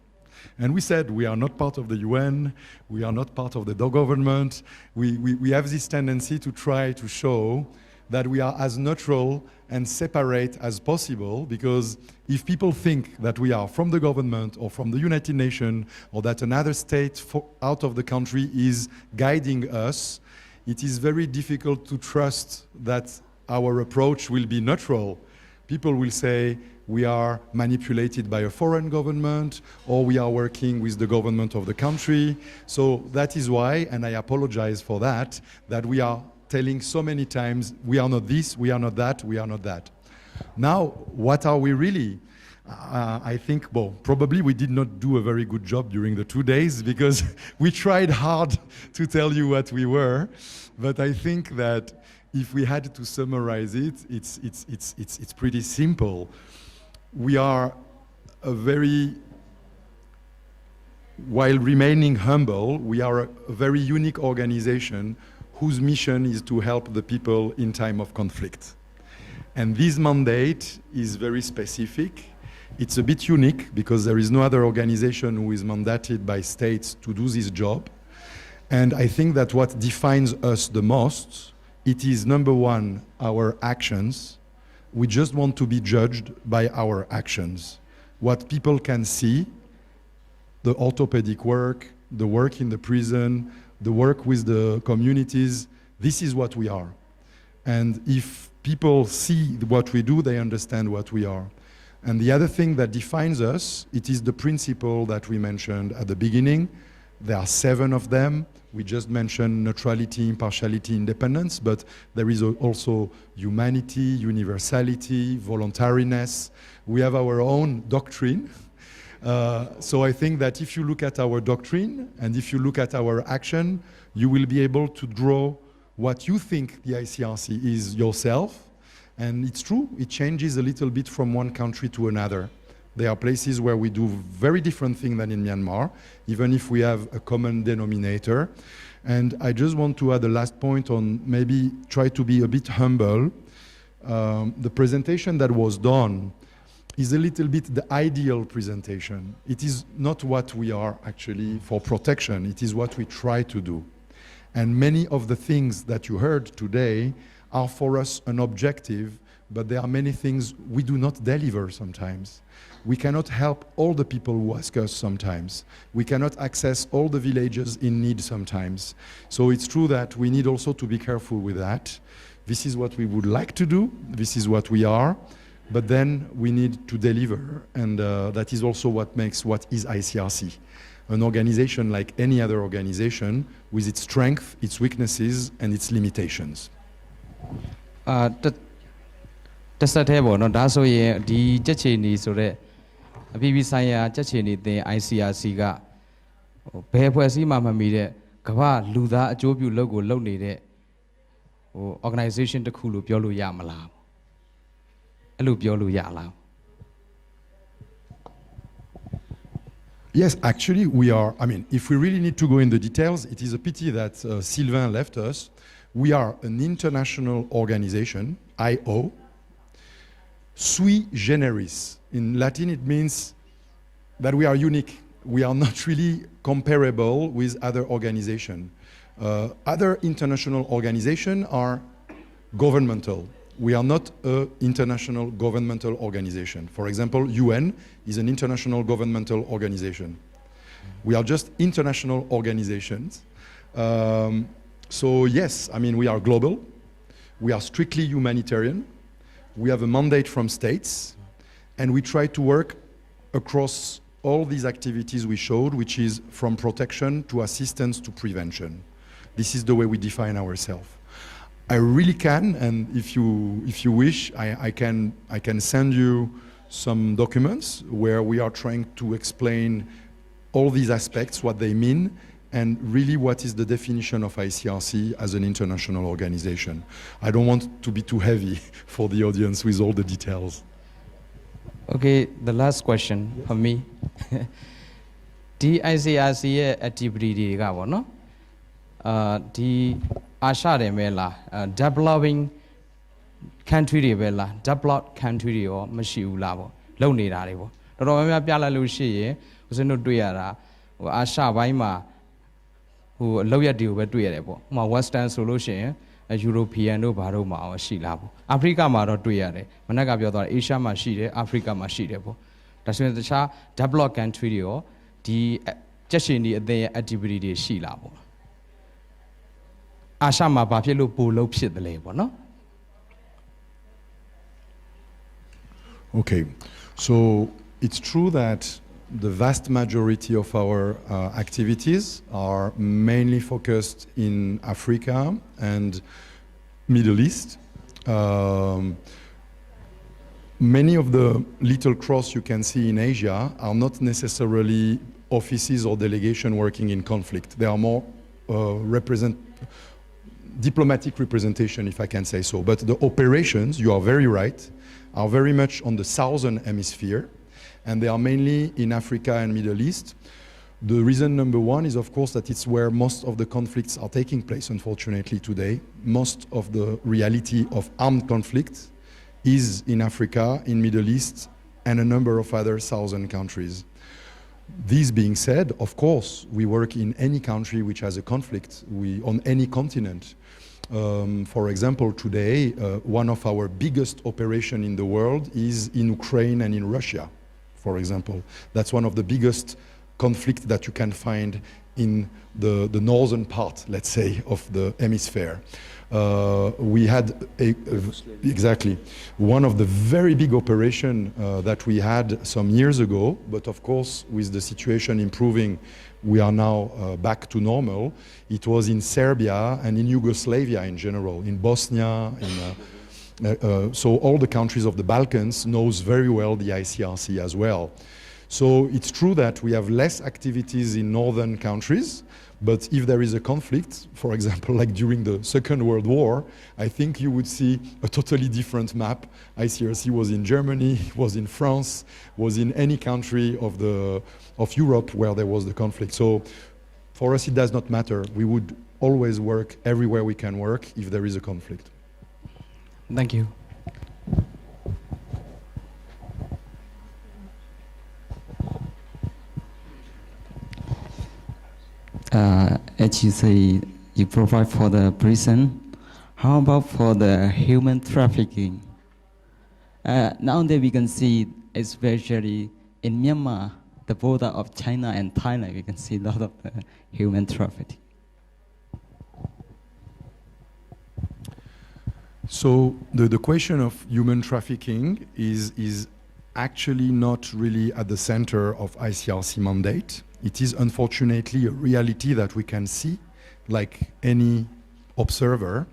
B: And we said we are not part of the UN, we are not part of the government. We have this tendency to try to show that we are as neutral and separate as possible, because if people think that we are from the government or from the United Nations, or that another state out of the country is guiding us, it is very difficult to trust that our approach will be neutral. People will say we are manipulated by a foreign government, or we are working with the government of the country. So that is why, and I apologize for that, that we are telling so many times, we are not this, we are not that, we are not that. Now, what are we really? I think, well, probably we did not do a very good job during the 2 days, because we tried hard to tell you what we were. But I think that if we had to summarize it, it's pretty simple. We are a very, while remaining humble, we are a very unique organization whose mission is to help the people in time of conflict. And this mandate is very specific. It's a bit unique, because there is no other organization who is mandated by states to do this job. And I think that what defines us the most, it is, number one, our actions. We just want to be judged by our actions. What people can see, the orthopedic work, the work in the prison, the work with the communities, this is what we are. And if people see what we do, they understand what we are. And the other thing that defines us, it is the principle that we mentioned at the beginning. There are 7 of them. We just mentioned neutrality, impartiality, independence, but there is also humanity, universality, voluntariness. We have our own doctrine. So I think that if you look at our doctrine and if you look at our action, you will be able to draw what you think the ICRC is yourself. And it's true, it changes a little bit from one country to another. There are places where we do very different things than in Myanmar, even if we have a common denominator. And I just want to add a last point on maybe try to be a bit humble. The presentation that was done is a little bit the ideal presentation. It is not what we are actually for protection, it is what we try to do. And many of the things that you heard today are for us an objective, but there are many things we do not deliver sometimes. We cannot help all the people who ask us sometimes. We cannot access all the villages in need sometimes. So it's true that we need also to be careful with that. This is what we would like to do, this is what we are, but then we need to deliver, and that is also what makes what is ICRC. An organization like any other organization, with its strength, its weaknesses, and its limitations.
J: တက်ဆက်သေးပေါ့နော်ဒါဆိုရင်ဒီကြက်ချီနီဆိုတော့အပြည်ပြည်ဆိုင်ရာကြက်ချီနီသင် ICRC ကဘယ်ဖွဲ့စည်းမှမမီတဲ့ကမ္ဘာလူသားအကျိုးပြုလုပ်ကိုလုပ်နေတဲ့ဟို organization တစ်ခုလို့ပြောလို့ရမလားအဲ့လိုပြောလို့ရလား
B: Yes, actually we are, I mean, if we really need to go in the details, it is a pity that Sylvain left us. We are an international organization, IO, sui generis. In Latin it means that we are unique. We are not really comparable with other organizations. Other international organizations are governmental. We are not an international governmental organization. For example, UN is an international governmental organization. We are just international organizations. So yes, I mean, we are global. We are strictly humanitarian. We have a mandate from states. And we try to work across all these activities we showed, which is from protection to assistance to prevention. This is the way we define ourselves. I really can, and if you wish, I can send you some documents where we are trying to explain all these aspects, what they mean, and really what is the definition of ICRC as an international organization. I don't want to be too heavy for the audience with all the details.
J: Okay, the last question for me. The ICRC activity the Asha developing country developed country or Mashiulabo, Lonely Daribo. The Romania Piala Lucia was a no duera, or Asha Vaima, who lawyer deal with duerebo, my Western solution, a European no baroma or Shilabo. Africa Maro duere, Managabio, Asia Mashide, Africa Mashidebo. That's when the Sha developed country or the just in the activity Shilabo. Ashama Papilo Pulo Pit the labor, no?
B: Okay, so it's true that the vast majority of our activities are mainly focused in Africa and Middle East. Many of the little cross you can see in Asia are not necessarily offices or delegation working in conflict. They are more diplomatic representation, if I can say so. But the operations, you are very right, are very much on the southern hemisphere, and they are mainly in Africa and Middle East. The reason number one is, of course, that it's where most of the conflicts are taking place, unfortunately, today. Most of the reality of armed conflict is in Africa, in Middle East, and a number of other southern countries. This being said, of course, we work in any country which has a conflict, on any continent. For example, today, one of our biggest operations in the world is in Ukraine and in Russia, for example. That's one of the biggest conflicts that you can find in the northern part, let's say, of the hemisphere. We had exactly one of the very big operations that we had some years ago, but of course, with the situation improving, we are now back to normal. It was in Serbia and in Yugoslavia in general, in Bosnia, so all the countries of the Balkans knows very well the ICRC as well. So it's true that we have less activities in northern countries, but if there is a conflict, for example, like during the Second World War, I think you would see a totally different map. ICRC was in Germany, was in France, was in any country of Europe where there was the conflict. So for us, it does not matter. We would always work everywhere we can work if there is a conflict.
J: Thank you.
K: As you say, you provide for the prison. How about for the human trafficking? Nowadays we can see, especially in Myanmar, the border of China and Thailand, we can see a lot of human trafficking.
B: So the question of human trafficking is actually not really at the center of ICRC mandate. It is unfortunately a reality that we can see, like any observer.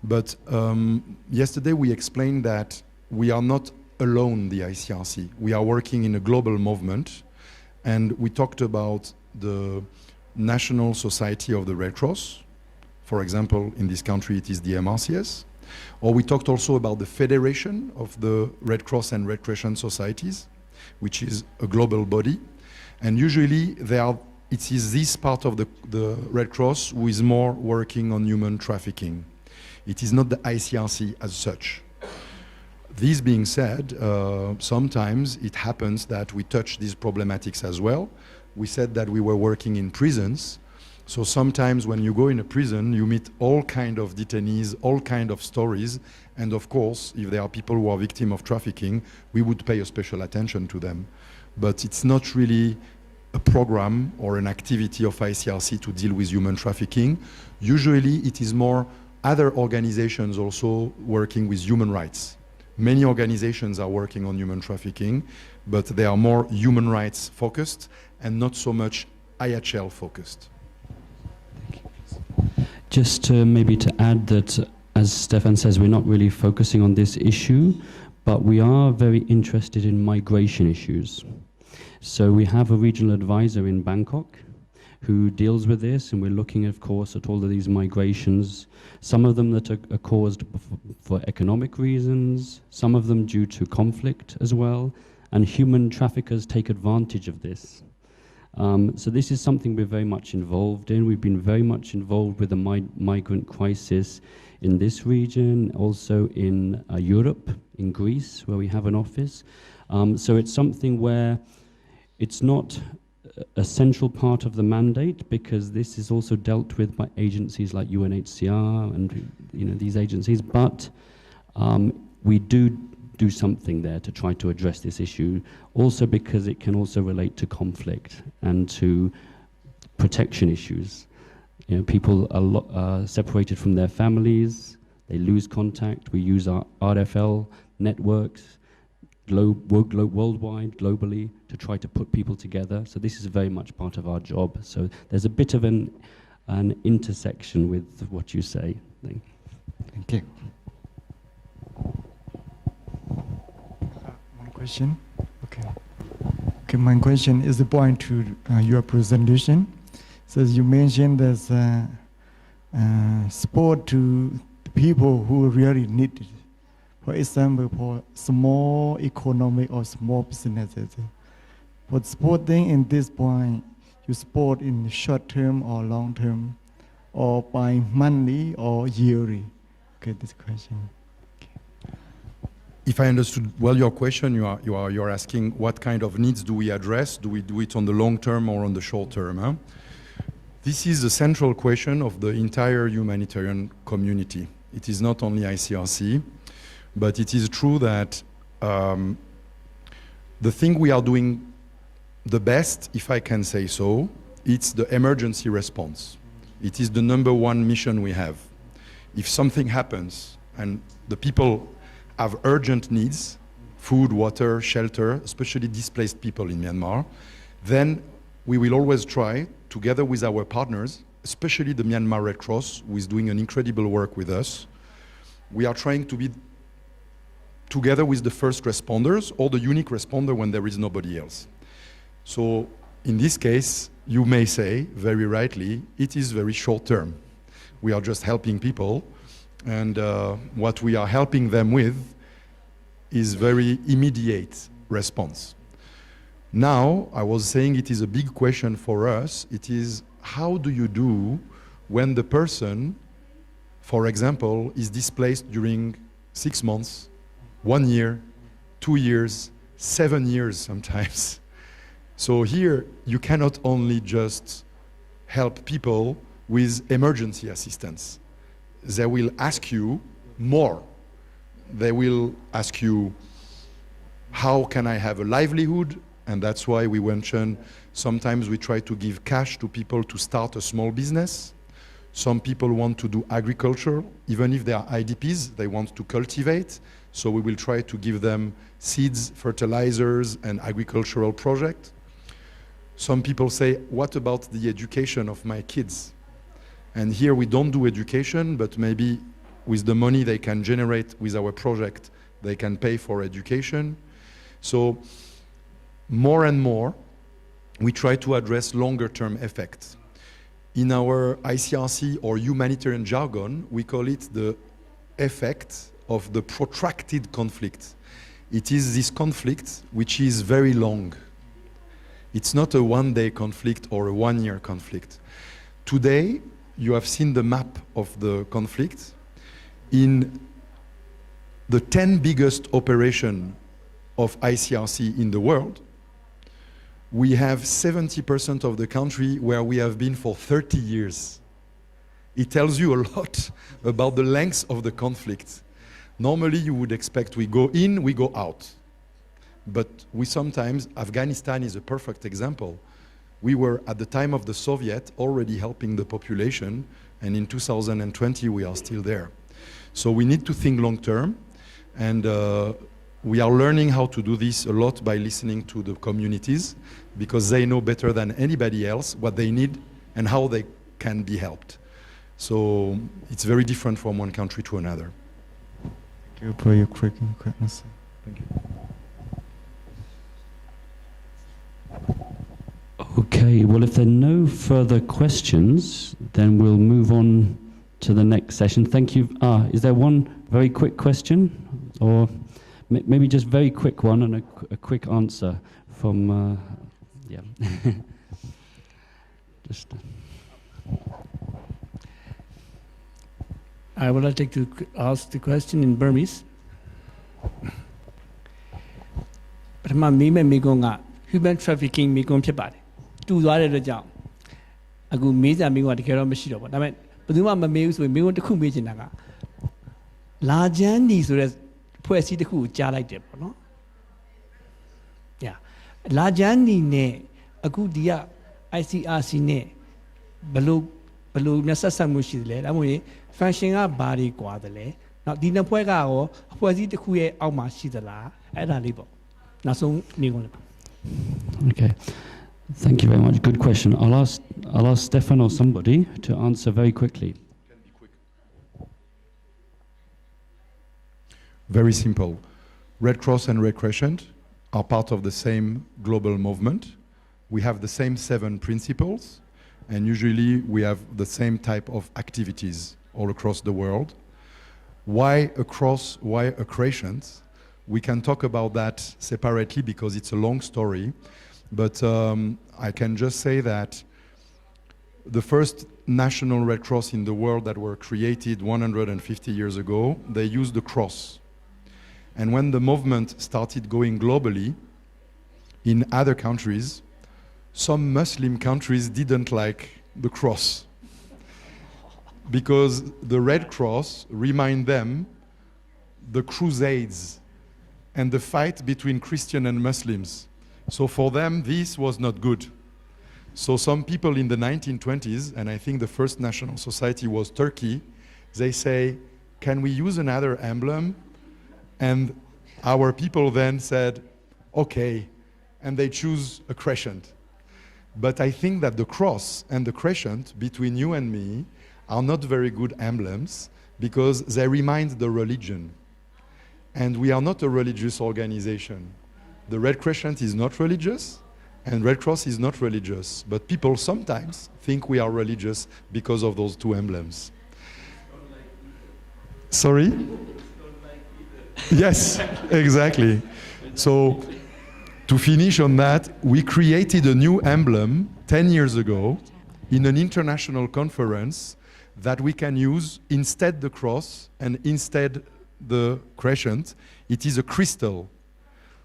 B: But yesterday we explained that we are not alone, the ICRC. We are working in a global movement, and we talked about the National Society of the Red Cross. For example, in this country it is the MRCS. Or we talked also about the Federation of the Red Cross and Red Crescent Societies, which is a global body. And usually it is this part of the Red Cross who is more working on human trafficking. It is not the ICRC as such. This being said, sometimes it happens that we touch these problematics as well. We said that we were working in prisons. So sometimes when you go in a prison, you meet all kind of detainees, all kind of stories. And of course, if there are people who are victims of trafficking, we would pay a special attention to them. But it's not really a program or an activity of ICRC to deal with human trafficking. Usually it is more other organizations also working with human rights. Many organizations are working on human trafficking, but they are more human rights focused and not so much IHL focused.
A: Just maybe to add that, as Stefan says, we're not really focusing on this issue, but we are very interested in migration issues. So we have a regional advisor in Bangkok who deals with this, and we're looking, of course, at all of these migrations, some of them that are caused for economic reasons, some of them due to conflict as well, and human traffickers take advantage of this. So this is something we're very much involved in. We've been very much involved with the migrant crisis in this region, also in Europe, in Greece, where we have an office. So it's something where it's not a central part of the mandate, because this is also dealt with by agencies like UNHCR and these agencies, but we do something there to try to address this issue, also because it can also relate to conflict and to protection issues. People are separated from their families, they lose contact. We use our RFL networks worldwide, globally, to try to put people together. So this is very much part of our job. So there's a bit of an intersection with what you say.
L: Thank you. One question. Okay, my question is the point to your presentation. So you mentioned there's support to the people who really need it. For example, for small economy or small businesses. For supporting in this point, you support in short term or long term, or by monthly or yearly? Okay, this question.
B: If I understood well your question, you're asking what kind of needs do we address? Do we do it on the long term or on the short term? Huh? This is the central question of the entire humanitarian community. It is not only ICRC, but it is true that the thing we are doing the best, if I can say so, it's the emergency response. It is the #1 mission we have. If something happens and the people have urgent needs, food, water, shelter, especially displaced people in Myanmar, then we will always try, together with our partners, especially the Myanmar Red Cross, who is doing an incredible work with us, we are trying to be together with the first responders or the unique responder when there is nobody else. So in this case, you may say, very rightly, it is very short term. We are just helping people, and what we are helping them with is very immediate response. Now, I was saying it is a big question for us. It is, how do you do when the person, for example, is displaced during 6 months, 1 year, 2 years, 7 years sometimes? So here, you cannot only just help people with emergency assistance. They will ask you more. They will ask you, how can I have a livelihood? And that's why we mention sometimes we try to give cash to people to start a small business. Some people want to do agriculture, even if they are IDPs, they want to cultivate. So we will try to give them seeds, fertilizers, and agricultural projects. Some people say, what about the education of my kids? And here we don't do education, but maybe with the money they can generate with our project, they can pay for education. So more and more, we try to address longer-term effects. In our ICRC or humanitarian jargon, we call it the effect of the protracted conflict. It is this conflict which is very long. It's not a one-day conflict or a one-year conflict. Today, you have seen the map of the conflict. In the 10 biggest operations of ICRC in the world, we have 70% of the country where we have been for 30 years. It tells you a lot about the length of the conflict. Normally, you would expect we go in, we go out. But we sometimes, Afghanistan is a perfect example. We were, at the time of the Soviet, already helping the population, and in 2020, we are still there. So we need to think long term, and we are learning how to do this a lot by listening to the communities, because they know better than anybody else what they need and how they can be helped. So it's very different from one country to another.
L: Thank you for your quick answer. Thank you.
A: Okay, well, if there are no further questions, then we'll move on to the next session. Thank you. Is there one very quick question? Or Maybe just very quick one and a quick answer from, yeah. Just.
M: I would like to ask the question in Burmese. ပထမမေးမဲ့မိကွန်းက human trafficking မိကွန်းဖြစ်ပါတယ်။တူသွားတဲ့အတွက်ကြောင့်အခုမေးစရာမိကွန်းကတကယ်တော့မရှိတော့ဘူး။ဒါပေမဲ့ဘယ်သူမှမမေးဘူးဆိုရင်မိကွန်းတစ်ခုမေးချင်တာကလာဂျန်နီဆိုတဲ့ဖွဲ့စည်းတစ်ခုကိုကြားလိုက်တယ်ပေါ့နော်။ Yeah. လာဂျန်နီနဲ့အခုဒီက ICRC နဲ့ဘယ်လိုမျက်ဆက်ဆက်မှုရှိတယ်လဲ။ဒါမှမဟုတ် function ကဘာတွေကွာတယ်လဲ။နောက်ဒီနှစ်ဖွဲ့ကရောအဖွဲ့အစည်းတစ်ခုရဲ့အောက်မှာရှိသလား။အဲ့ဒါလေးပေါ့။နောက်ဆုံးမိကွန်းလေးပါ
A: Okay. Thank you very much. Good question. I'll ask Stefan or somebody to answer very quickly.
B: Very simple. Red Cross and Red Crescent are part of the same global movement. We have the same 7 principles, and usually we have the same type of activities all across the world. Why a cross, why a crescent? We can talk about that separately because it's a long story, but I can just say that the first national Red Cross in the world that were created 150 years ago, they used the cross. And when the movement started going globally, in other countries, some Muslim countries didn't like the cross. Because the Red Cross remind them the Crusades and the fight between Christian and Muslims. So for them, this was not good. So some people in the 1920s, and I think the first national society was Turkey, they say, can we use another emblem? And our people then said, okay, and they choose a crescent. But I think that the cross and the crescent between you and me are not very good emblems because they remind the religion. And we are not a religious organization. The Red Crescent is not religious, and Red Cross is not religious. But people sometimes think we are religious because of those 2 emblems. Sorry? Yes, exactly. So to finish on that, we created a new emblem 10 years ago in an international conference that we can use instead the cross and instead the crescent. It is a crystal,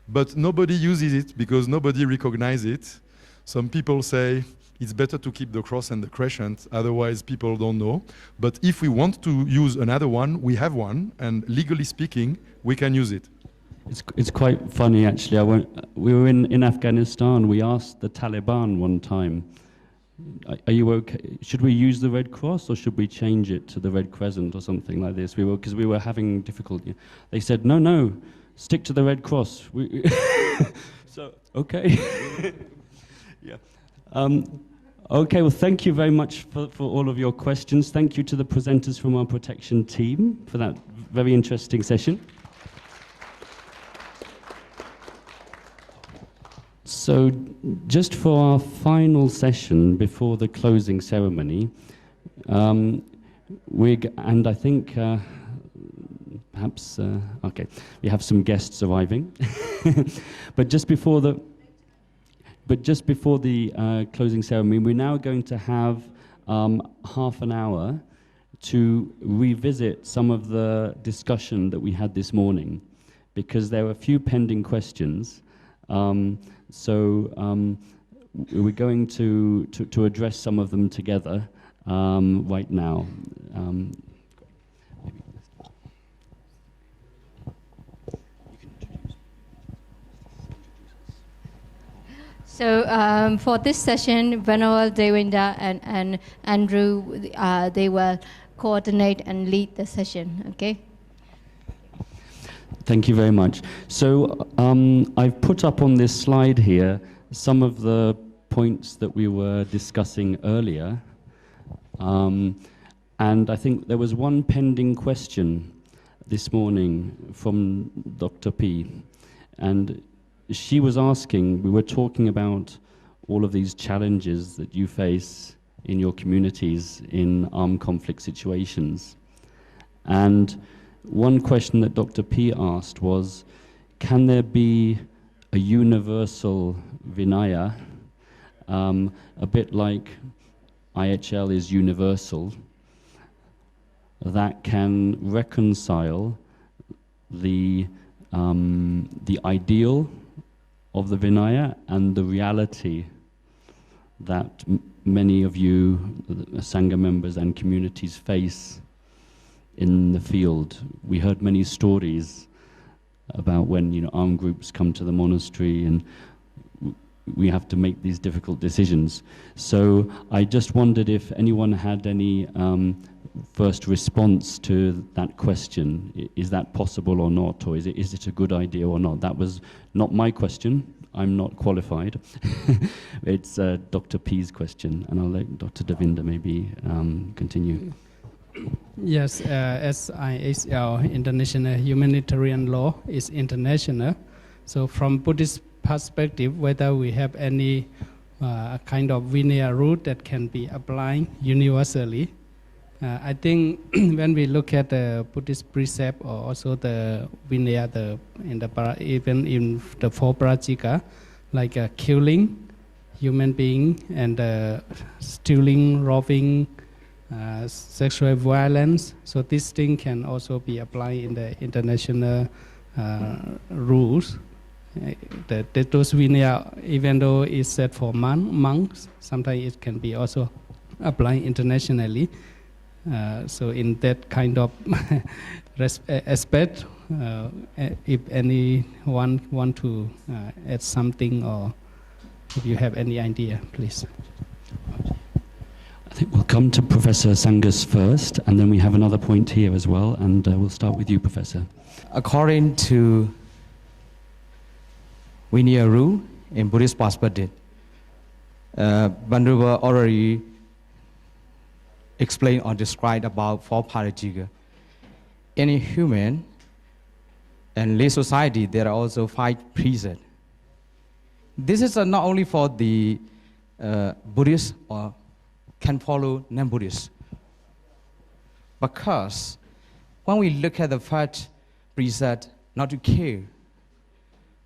B: but nobody uses it because nobody recognizes it. Some people say it's better to keep the cross and the crescent, otherwise people don't know. But if we want to use another one, we have one, and legally speaking, we can use it.
A: It's quite funny actually. We were in Afghanistan. We asked the Taliban one time, are you okay? Should we use the Red Cross or should we change it to the Red Crescent or something like this? Because we were having difficulty. They said, no, stick to the Red Cross. So, okay. Yeah. Okay, well, thank you very much for all of your questions. Thank you to the presenters from our protection team for that very interesting session. So just for our final session before the closing ceremony, and I think perhaps, okay, we have some guests arriving. But just before the closing ceremony, we're now going to have half an hour to revisit some of the discussion that we had this morning, because there were a few pending questions. So we're going to address some of them together right now.
N: So for this session, Venerable Devinda and Andrew, they will coordinate and lead the session, okay?
A: Thank you very much. So I've put up on this slide here some of the points that we were discussing earlier. And I think there was one pending question this morning from Dr. P. And she was asking, we were talking about all of these challenges that you face in your communities in armed conflict situations. And one question that Dr. P asked was, can there be a universal Vinaya, a bit like IHL is universal, that can reconcile the ideal of the Vinaya and the reality that many of you, Sangha members and communities, face in the field. We heard many stories about when armed groups come to the monastery and we have to make these difficult decisions. So I just wondered if anyone had any first response to that question. Is that possible or not? Or is it a good idea or not? That was not my question. I'm not qualified. It's Dr. P's question, and I'll let Dr. Davinder maybe continue.
O: Yes, as IHL, International Humanitarian Law, is international. So from Buddhist perspective, whether we have any kind of Vinaya rule that can be applied universally, I think when we look at the Buddhist precept or also the Vinaya, even in the four prajika, like killing human being and stealing, robbing, sexual violence, so this thing can also be applied in the international rules. Those Vinaya, even though it's set for monks, sometimes it can be also applied internationally. So in that kind of aspect, if anyone want to add something, or if you have any idea, please.
A: I think we'll come to Professor Sangus first, and then we have another point here as well, and we'll start with you, Professor.
J: According to Vinaya rule in Buddhist perspective, Bandruba already explained or described about four parajika. In a human and lay society, there are also 5 precepts. This is not only for the Buddhists or can follow non-Buddhists. Because when we look at the first precept, not to kill,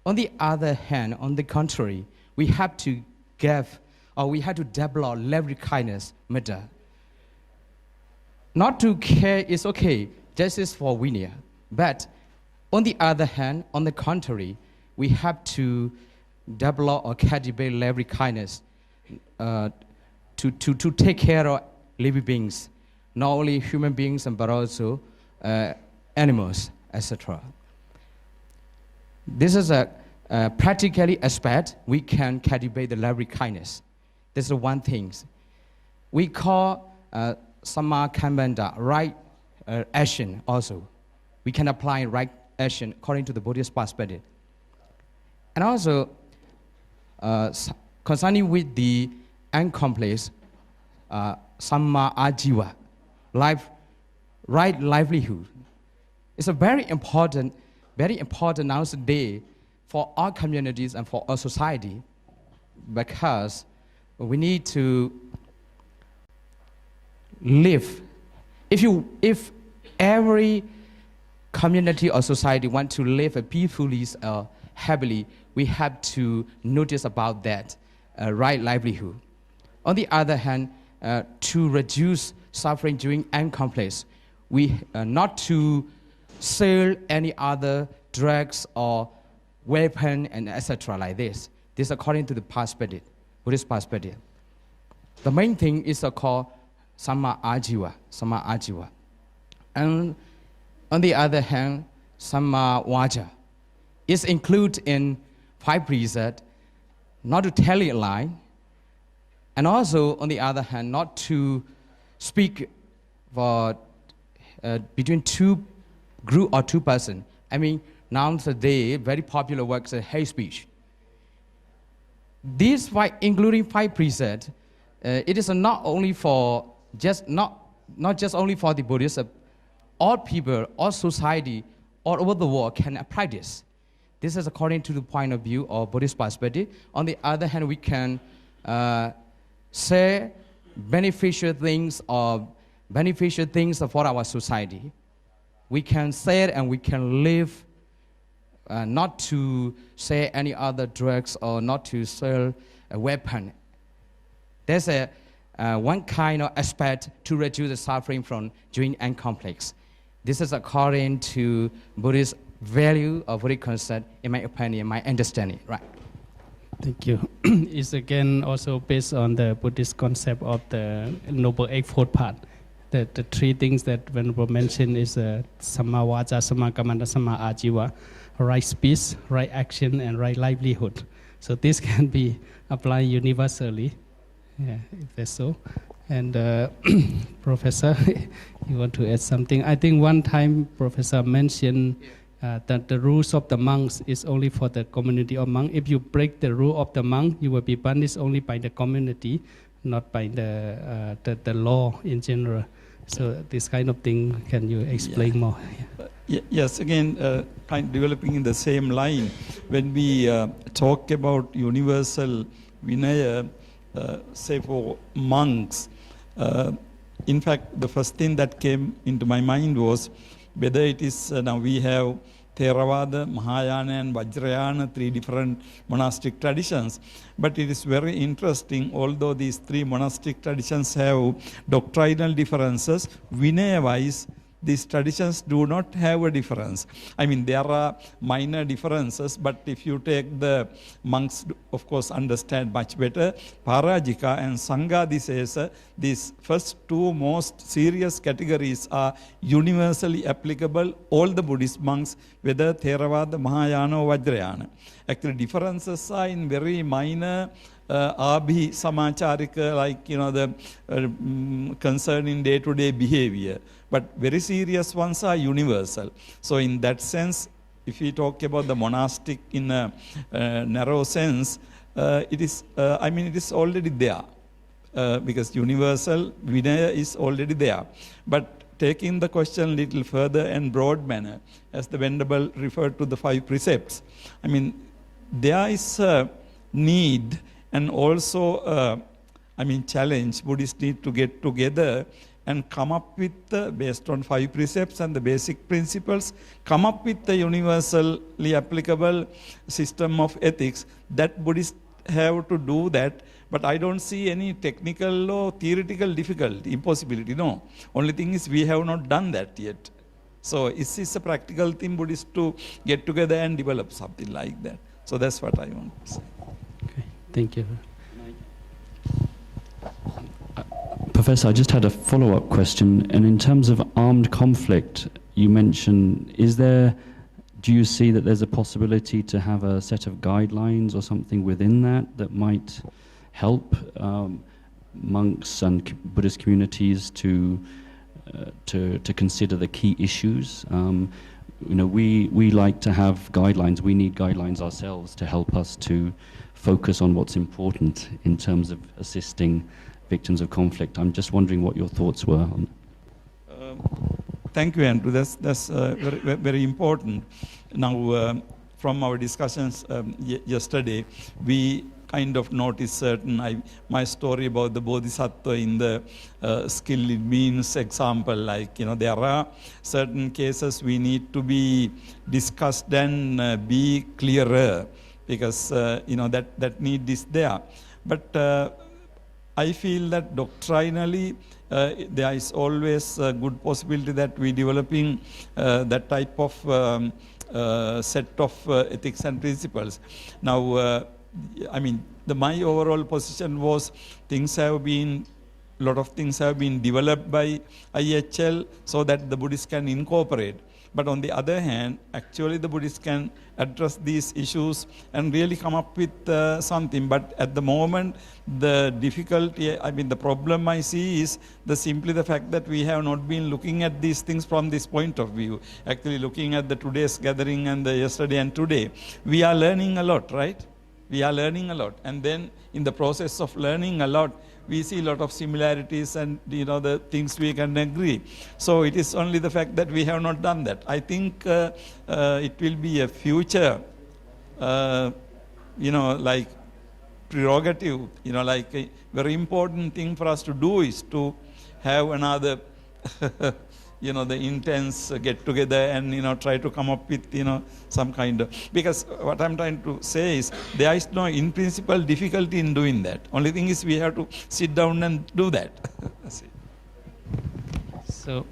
J: on the other hand, on the contrary, we have to give, or we have to develop loving kindness, metta. Not to care is okay, justice for Vinaya. But on the other hand, on the contrary, we have to develop or cultivate loving kindness to take care of living beings, not only human beings but also animals, etc. This is a practically aspect we can cultivate the loving kindness. This is one thing. We call Samma Kambanda, right action also. We can apply right action according to the Buddhist perspective. And also, concerning with the uncomplex Samma Ajiva, right livelihood. It's a very important nowadays for our communities and for our society, because we need to live. If every community or society want to live peacefully or happily, we have to notice about that right livelihood. On the other hand, to reduce suffering during uncomplex, we not to sell any other drugs or weapon and etc. like this. This according to the perspective, Buddhist perspective. The main thing is called Samma Ajiva. And on the other hand, Samma Vaja is included in 5 precepts, not to tell a lie, and also on the other hand, not to speak for between 2 group or 2 persons. I mean, nowadays very popular works hate speech. These 5, including 5 precepts, it is not only for not just only for the Buddhists. All people, all society, all over the world can apply this. This is according to the point of view of Buddhist perspective. On the other hand, we can say beneficial things for our society. We can say it and we can live not to say any other drugs or not to sell a weapon. There's one kind of aspect to reduce the suffering from joint and conflicts. This is according to Buddhist value or Buddhist concept, in my opinion, my understanding, right?
O: Thank you. It's again also based on the Buddhist concept of the Noble Eightfold Path. The three things that Venerable mentioned is Samma Vaca, Samma Kammanta, Samma Ajiva, right speech, right action, and right livelihood. So this can be applied universally, yeah, if that's so. And Professor, you want to add something? I think one time Professor mentioned that the rules of the monks is only for the community of monks. If you break the rule of the monk, you will be punished only by the community, not by the law in general. So this kind of thing, can you explain more?
P: Yes, again, kind of developing in the same line. When we talk about universal Vinaya, say for monks, in fact, the first thing that came into my mind was whether it is, now we have Theravada, Mahayana and Vajrayana, three different monastic traditions. But it is very interesting, although these three monastic traditions have doctrinal differences, Vinaya-wise, these traditions do not have a difference. I mean, there are minor differences, but if you take the monks, of course, understand much better. Parajika and Sangha, these first two most serious categories are universally applicable, all the Buddhist monks, whether Theravada, Mahayana or Vajrayana. Actually, differences are in very minor abhi samacharika, like, the concern in day-to-day behavior. But very serious ones are universal. So in that sense, if we talk about the monastic in a narrow sense, it is already there. Because universal Vinaya is already there. But taking the question a little further and broad manner, as the Venerable referred to the 5 precepts, I mean, there is a need and also, challenge. Buddhists need to get together and come up with, based on 5 precepts and the basic principles, come up with a universally applicable system of ethics. That Buddhists have to do that, but I don't see any technical or theoretical difficulty, impossibility, no. Only thing is we have not done that yet. So it's a practical thing, Buddhists to get together and develop something like that. So that's what I want to say.
O: Okay, thank you.
A: Professor, I just had a follow-up question. And in terms of armed conflict, you mentioned, do you see that there's a possibility to have a set of guidelines or something within that might help monks and Buddhist communities to consider the key issues? We like to have guidelines. We need guidelines ourselves to help us to focus on what's important in terms of assisting victims of conflict. I'm just wondering what your thoughts were on that.
P: Thank you, Andrew. That's very, very important. Now, from our discussions yesterday, we kind of noticed my story about the Bodhisattva in the skill it means example, like, there are certain cases we need to be discussed and be clearer, because, that need is there. But I feel that doctrinally there is always a good possibility that we're developing that type of set of ethics and principles. Now, my overall position was a lot of things have been developed by IHL so that the Buddhists can incorporate. But on the other hand, actually the Buddhists can address these issues and really come up with something. But at the moment, the difficulty, the problem I see is simply the fact that we have not been looking at these things from this point of view. Actually looking at the today's gathering and the yesterday and today, we are learning a lot, right? We are learning a lot. And then in the process of learning a lot, we see a lot of similarities and the things we can agree. So it is only the fact that we have not done that. I think it will be a future, like prerogative, like a very important thing for us to do is to have another the intense get together and try to come up with some kind of, because what I'm trying to say is there is no in principle difficulty in doing that. Only thing is we have to sit down and do that.
O: So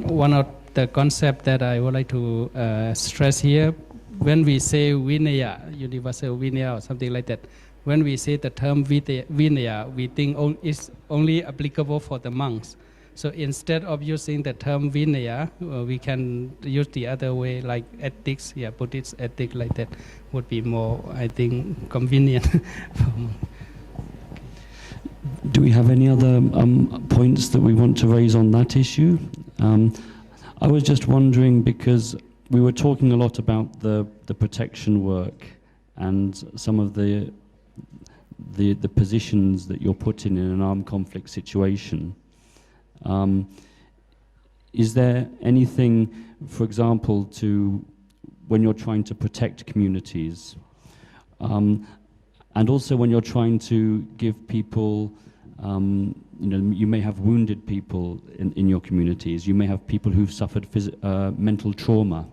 O: one of the concept that I would like to stress here, when we say Vinaya, universal Vinaya or something like that, when we say the term Vinaya, we think it's only applicable for the monks. So instead of using the term Vinaya, we can use the other way, like ethics, Buddhist ethics like that would be more, I think, convenient.
A: Do we have any other points that we want to raise on that issue? I was just wondering, because we were talking a lot about the protection work and some of the positions that you're put in an armed conflict situation. Is there anything, for example, when you're trying to protect communities, and also when you're trying to give people, you may have wounded people in your communities, you may have people who've suffered mental trauma,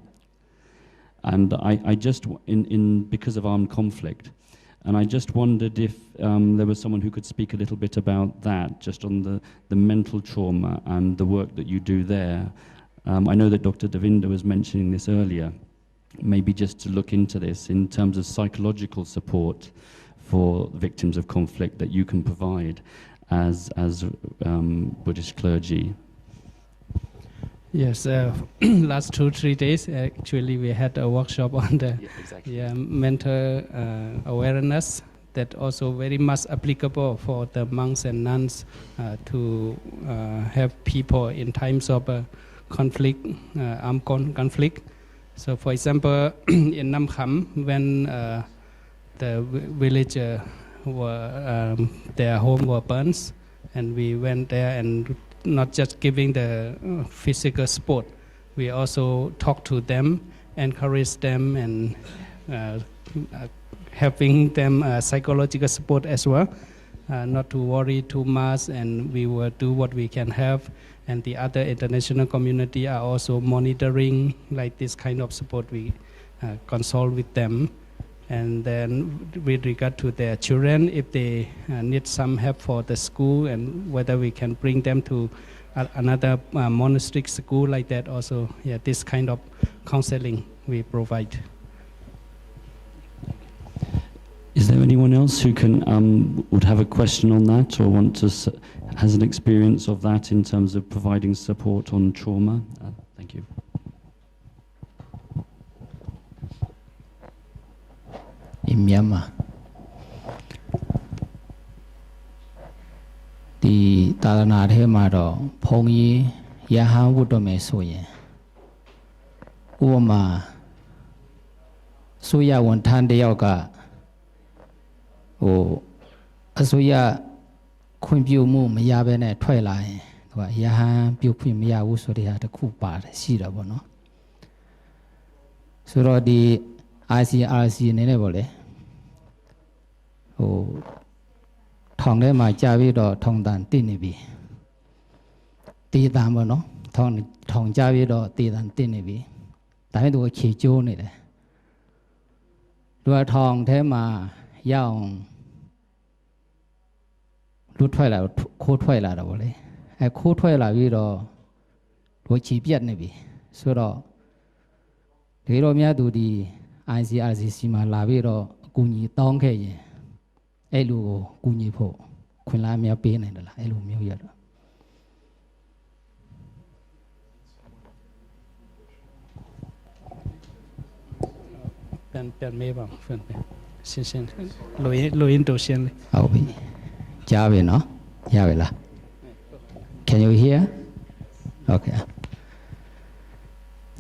A: and I just, because of armed conflict, and I just wondered if there was someone who could speak a little bit about that, just on the mental trauma and the work that you do there. I know that Dr. Davinder was mentioning this earlier, maybe just to look into this in terms of psychological support for victims of conflict that you can provide as Buddhist clergy.
O: Yes, last 2-3 days, actually, we had a workshop on the mental awareness that also very much applicable for the monks and nuns to have people in times of conflict, armed conflict. So, for example, in Nam Kham, when the village their home were burned, and we went there and not just giving the physical support, we also talk to them, encourage them, and helping them psychological support as well, not to worry too much, and we will do what we can have. And the other international community are also monitoring like this kind of support. We consult with them. And then with regard to their children, if they need some help for the school, and whether we can bring them to another monastic school like that also, this kind of counseling we provide.
A: Is there anyone else who would have a question on that, or has an experience of that in terms of providing support on trauma? Thank you.
Q: In Myanmar, the Tadana Hemaro, Pongyi, Yaha Wudome Soye, Uoma, Suya Wontan de Yoga, O Asuya Quimbu Mum Yabene Twilight, Yaha Pupim Yawusuri the Kupa, Sida Bono. So the ICRC Nenevole. Taunggyi ma javi do Taunggyi tinibi. Ti Dhamma no, Taunggyi javi do Taunggyi tinibi. Tapi tu kijo ni le. Dua Taunggyi ma yang lu thuai la, ko thuai la da bole. Ai ko thuai la vi do dua chi piat ni bi. So do, di do mya tu di ICRC si ma la vi do kunyi tong ke ye. Elu kunyi po, kun la mia pe ne la, elu mio ya do.
O: Pen me bang, pen me. Xin, loin to xin.
Q: Oh, bi. Jave no, jave la. Can you hear? Okay.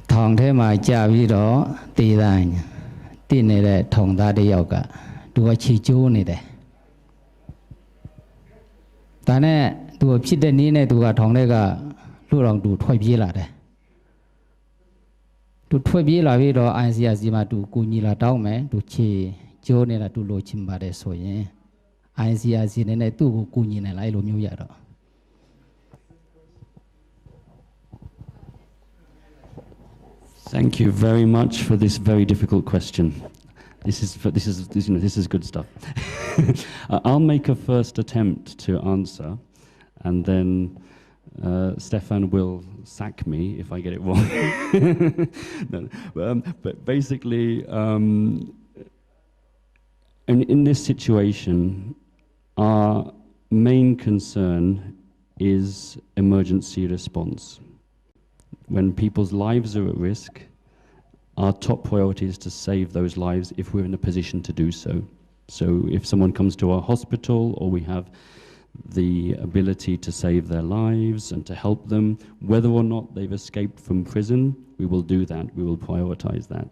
Q: Taunggyi ma javi do ti dan, ti ne de Taunggyi de yoga, dua chi ju ni de. Tane tu pit de ni ne tu ka Taunggyi ka lu rong tu thoi pye la de. Tu thoi pye la vi do ICRC ma tu kunyi la taung me, tu chi jo ne la tu lo chim ba de so yin. ICRC ne ne tu ko kunyi ne la ai lo myo ya do.
A: Thank you very much for this very difficult question. This is good stuff. I'll make a first attempt to answer, and then Stefan will sack me if I get it wrong. No, but basically, in this situation, our main concern is emergency response. When people's lives are at risk, our top priority is to save those lives if we're in a position to do so. So if someone comes to our hospital, or we have the ability to save their lives and to help them, whether or not they've escaped from prison, we will do that. We will prioritize that.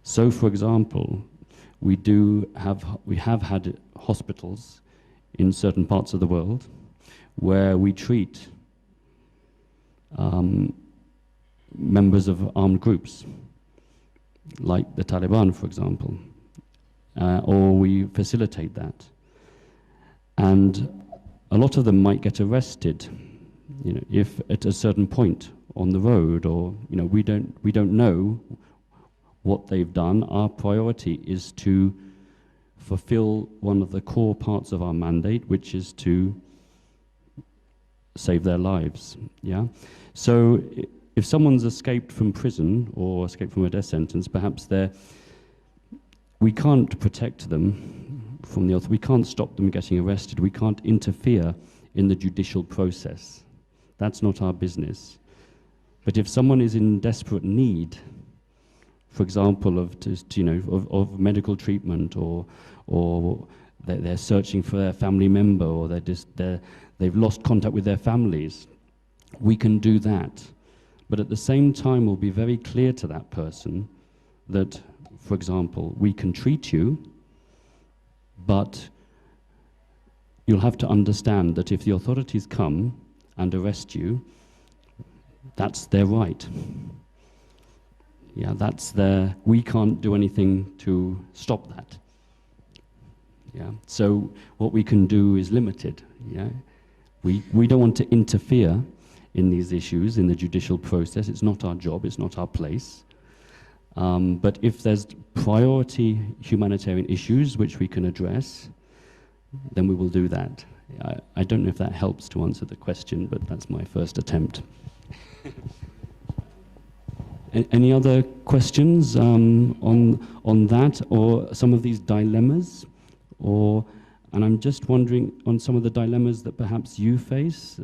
A: So, for example, we have had hospitals in certain parts of the world where we treat members of armed groups, like the Taliban, for example, or we facilitate that. And a lot of them might get arrested, if at a certain point on the road, or we don't know what they've done. Our priority is to fulfill one of the core parts of our mandate, which is to save their lives. Yeah. So if someone's escaped from prison or escaped from a death sentence, perhaps we can't protect them from the we can't stop them getting arrested. We can't interfere in the judicial process. That's not our business. But if someone is in desperate need, for example, of medical treatment, or they're searching for their family member, or they've lost contact with their families, we can do that. But at the same time, we'll be very clear to that person that, for example, we can treat you, but you'll have to understand that if the authorities come and arrest you, that's their right. Yeah, we can't do anything to stop that. Yeah, so what we can do is limited. Yeah, we don't want to interfere in these issues in the judicial process. It's not our job. It's not our place. But if there's priority humanitarian issues which we can address, then we will do that. I don't know if that helps to answer the question, but that's my first attempt. Any other questions on that, or some of these dilemmas? And I'm just wondering on some of the dilemmas that perhaps you face,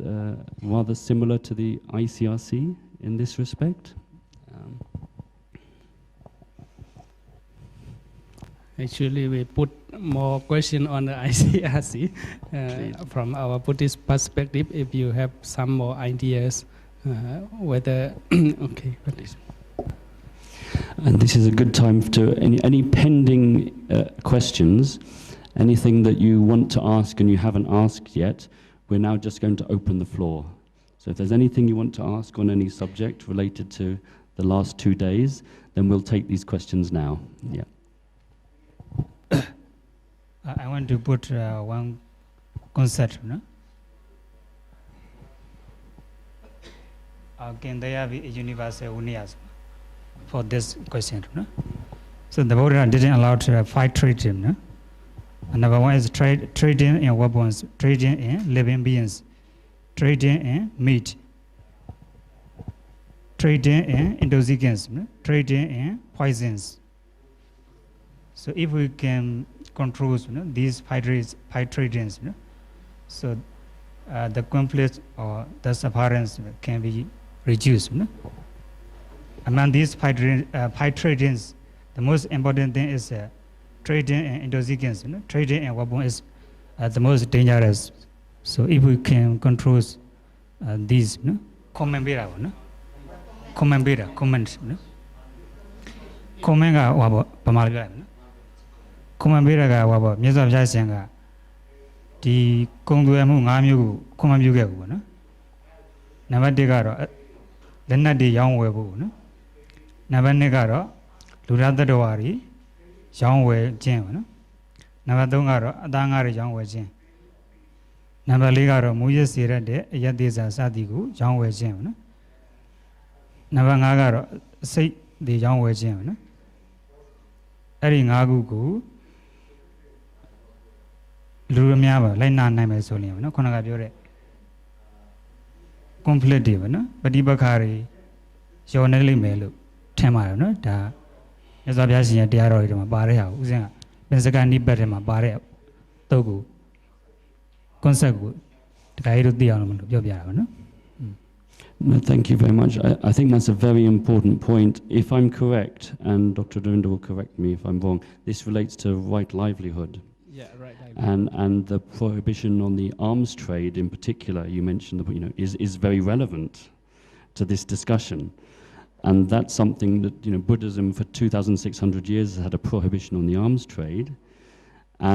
A: rather similar to the ICRC in this respect?
O: Actually, we put more question on the ICRC from our Buddhist perspective. If you have some more ideas, whether okay, please.
A: And this is a good time to any pending questions, anything that you want to ask and you haven't asked yet. We're now just going to open the floor. So if there's anything you want to ask on any subject related to the last 2 days, then we'll take these questions now. Yeah.
I: I want to put one concept. Can there be a universal unias for this question? So the Buddha didn't allow to fight trading. Number one is trading in weapons, trading in living beings, trading in meat, trading in intoxicants, trading in poisons. So if we can control these fight tradings, so the conflict or the sufferance can be reduced. Among these fight tradings, the most important thing is trading in intoxicants. Trading in weapons is the most dangerous. So if we can control these, comment. Comment biraga waba myezo byasenga di kongwe mu nga myu ko ma myu ge bu no number 1 garo lenat de yaung we bu no number 2 garo lura tadawa ri yaung we jin no number 3 garo ada nga ri yaung we jin number 4 garo mu ye se rat de ayat desa sa ti ko yaung we jin no နံပါတ်5ကတော့စိတ်ဒီကြောင်းဝဲခြင်းပဲနော်အဲ့ဒီ5ခုကိုလူအများပါလိုက်နာနိုင်မယ်ဆိုရင်ပဲနော်ခုနကပြောတဲ့ conflict တွေပဲနော်ပဋိပက္ခတွေရောနေလိမ့်မယ်လို့ထင်ပါတယ်နော်ဒါမြတ်စွာဘုရားရှင်ရဲ့တရားတော်တွေမှာပါတဲ့ဟာကိုဦးဇင်းကပင်စကနိပတ်ထဲမှာပါတဲ့တုတ်ကို concept ကိုတခါကြီးတို့သိအောင်လို့ပြောပြတာပါနော်
A: No, thank you very much. I think that's a very important point. If I'm correct, and Dr. Dorinda will correct me if I'm wrong, this relates to right livelihood.
O: Yeah, right livelihood.
A: And the prohibition on the arms trade in particular, you mentioned, is very relevant to this discussion. And that's something that, Buddhism for 2,600 years has had a prohibition on the arms trade.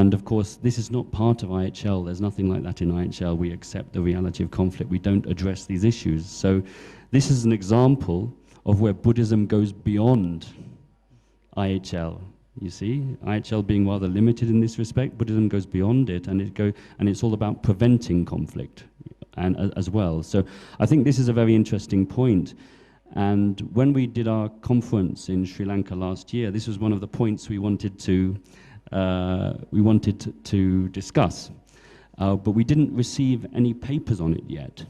A: And of course, this is not part of IHL. There's nothing like that in IHL. We accept the reality of conflict. We don't address these issues. So this is an example of where Buddhism goes beyond IHL. You see, IHL being rather limited in this respect, Buddhism goes beyond it, and it's all about preventing conflict, and as well. So I think this is a very interesting point. And when we did our conference in Sri Lanka last year, this was one of the points we wanted to discuss, but we didn't receive any papers on it yet.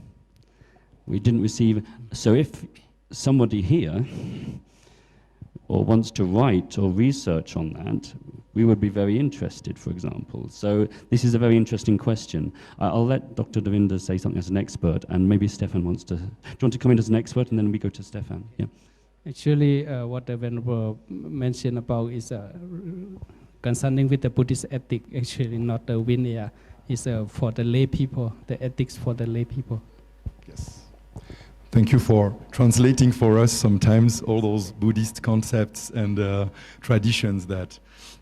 A: We didn't receive. So if somebody here or wants to write or research on that, we would be very interested, for example. So this is a very interesting question. I'll let Dr. Dorinda say something as an expert, and maybe Stefan wants to. Do you want to come in as an expert, and then we go to Stefan? Yeah.
O: Actually, what the Venerable mentioned about is concerning with the Buddhist ethic. Actually, not the Vinaya. Is for the lay people, the ethics for the lay people.
B: Yes. Thank you for translating for us sometimes all those Buddhist concepts and traditions that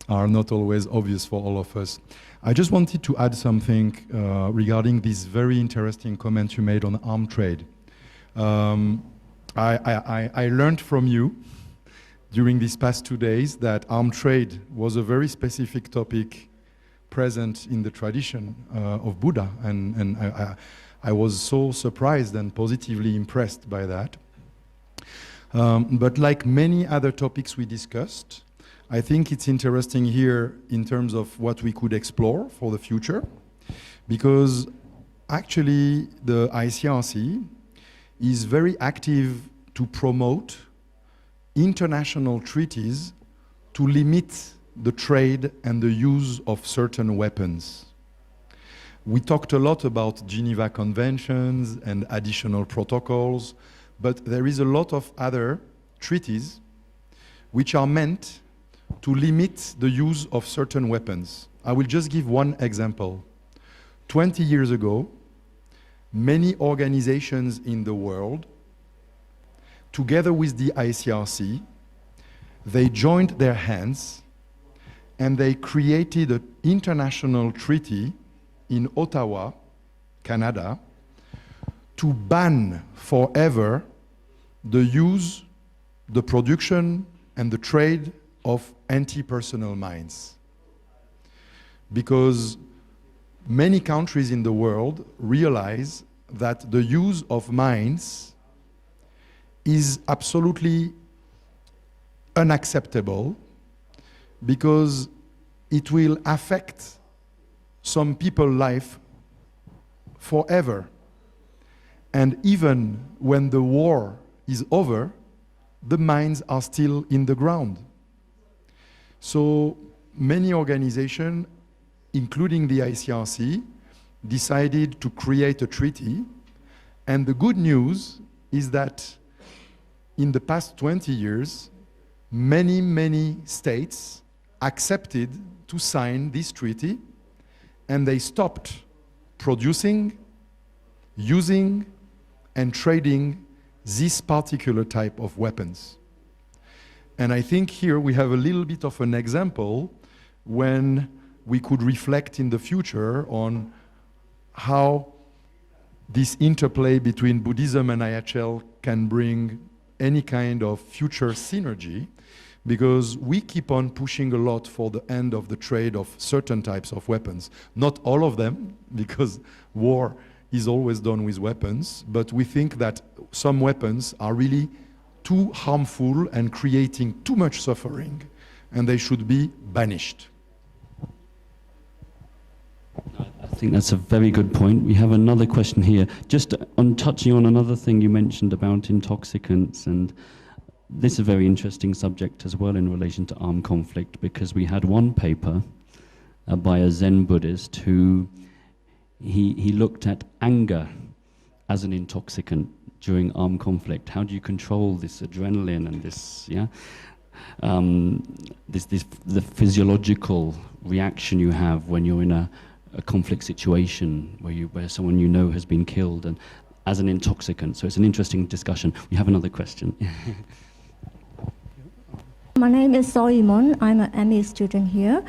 B: are not always obvious for all of us. I just wanted to add something regarding this very interesting comment you made on arm trade. I learned from you during these past 2 days that arm trade was a very specific topic present in the tradition of Buddha, and I was so surprised and positively impressed by that. But like many other topics we discussed, I think it's interesting here in terms of what we could explore for the future, because actually the ICRC is very active to promote international treaties to limit the trade and the use of certain weapons. We talked a lot about Geneva Conventions and additional protocols, but there is a lot of other treaties which are meant to limit the use of certain weapons. I will just give one example. 20 years ago, many organizations in the world, together with the ICRC, they joined their hands and they created an international treaty in Ottawa, Canada, to ban forever the use, the production, and the trade of anti-personnel mines. Because many countries in the world realize that the use of mines is absolutely unacceptable, because it will affect some people's life forever. And even when the war is over, the mines are still in the ground. So many organizations, including the ICRC, decided to create a treaty. And the good news is that in the past 20 years, many states accepted to sign this treaty, and they stopped producing, using, and trading this particular type of weapons. And I think here we have a little bit of an example when we could reflect in the future on how this interplay between Buddhism and IHL can bring any kind of future synergy, because we keep on pushing a lot for the end of the trade of certain types of weapons. Not all of them, because war is always done with weapons, but we think that some weapons are really too harmful and creating too much suffering, and they should be banished.
A: I think that's a very good point. We have another question here, just on touching on another thing you mentioned about intoxicants, and this is a very interesting subject as well in relation to armed conflict, because we had one paper by a Zen Buddhist who he looked at anger as an intoxicant during armed conflict. How do you control this adrenaline and this, the physiological reaction you have when you're in a conflict situation where someone you know has been killed, and as an intoxicant. So it's an interesting discussion. We have another question.
R: My name is Soimon. I'm an MA student here.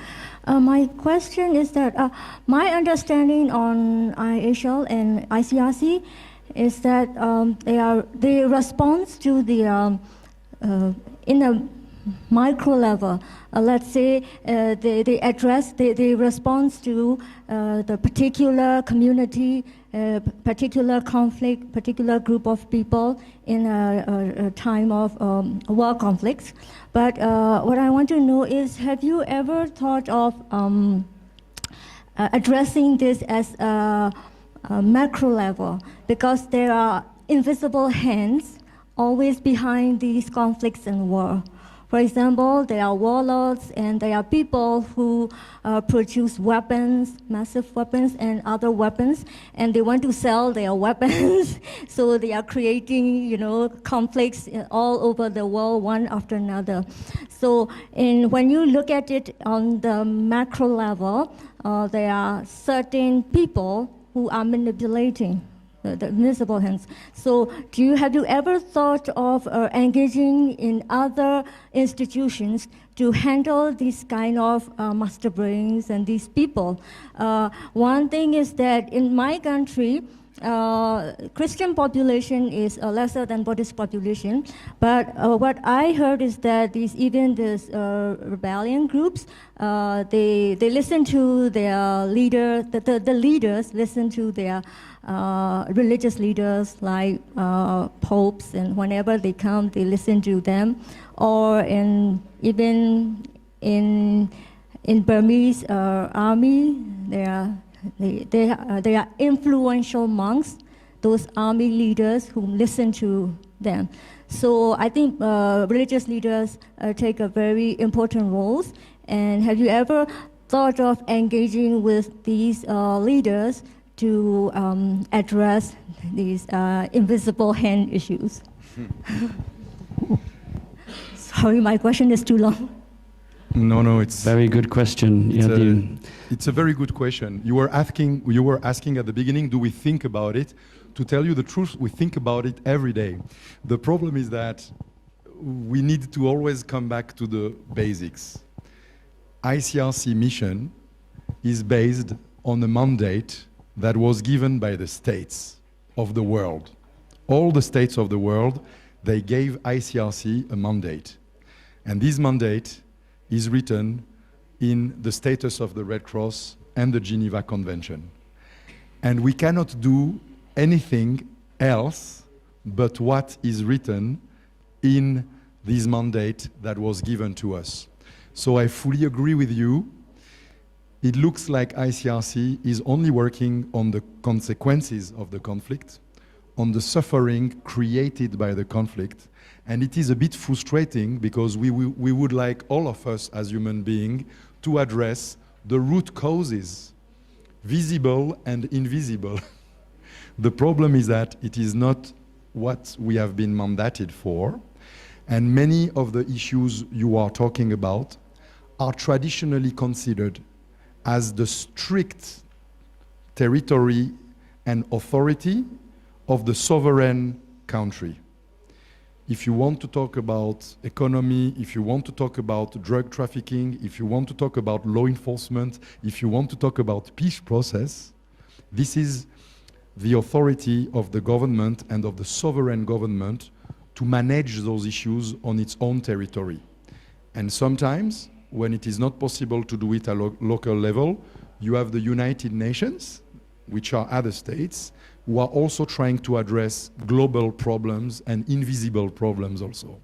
R: My question is that my understanding on IHL and ICRC is that they respond to the in a micro level. Let's say they respond to the particular community, particular conflict, particular group of people in a time of war conflicts. But what I want to know is, have you ever thought of addressing this as a macro level? Because there are invisible hands always behind these conflicts and war. For example, there are warlords and there are people who produce weapons, massive weapons and other weapons, and they want to sell their weapons. So they are creating, conflicts all over the world, one after another. So when you look at it on the macro level, there are certain people who are manipulating the invisible hands. So have you ever thought of engaging in other institutions to handle these kind of master brains and these people? One thing is that in my country, Christian population is lesser than Buddhist population, but what I heard is that these rebellion groups, they listen to their leader, the leaders listen to their religious leaders like popes, and whenever they come, they listen to them. Or even in Burmese army, they are influential monks, those army leaders who listen to them. So I think religious leaders take a very important role. And have you ever thought of engaging with these leaders to address these invisible hand issues? Sorry, my question is too long.
B: No, it's
A: very good question.
B: It's a very good question. You were asking at the beginning, do we think about it? To tell you the truth, we think about it every day. The problem is that we need to always come back to the basics. ICRC mission is based on a mandate that was given by the states of the world. All the states of the world, they gave ICRC a mandate. And this mandate is written in the status of the Red Cross and the Geneva Convention. And we cannot do anything else but what is written in this mandate that was given to us. So I fully agree with you. It looks like ICRC is only working on the consequences of the conflict, on the suffering created by the conflict. And it is a bit frustrating because we would like all of us as human beings to address the root causes, visible and invisible. The problem is that it is not what we have been mandated for. And many of the issues you are talking about are traditionally considered as the strict territory and authority of the sovereign country. If you want to talk about economy, if you want to talk about drug trafficking, if you want to talk about law enforcement, if you want to talk about peace process, this is the authority of the government and of the sovereign government to manage those issues on its own territory. And sometimes, when it is not possible to do it at local level, you have the United Nations, which are other states, who are also trying to address global problems and invisible problems also.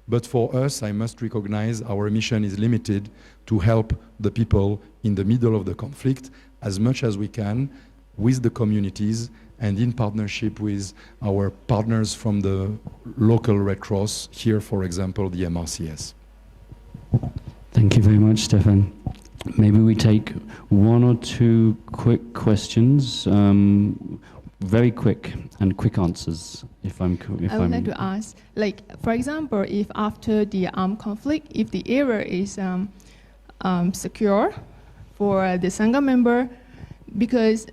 B: But for us, I must recognize our mission is limited to help the people in the middle of the conflict as much as we can with the communities and in partnership with our partners from the local Red Cross, here, for example, the MRCS.
A: Thank you very much, Stefan. Maybe we take one or two quick questions, very quick and quick answers. I would
G: like to ask, like, for example, if after the armed conflict, if the area is secure for the Sangha member, because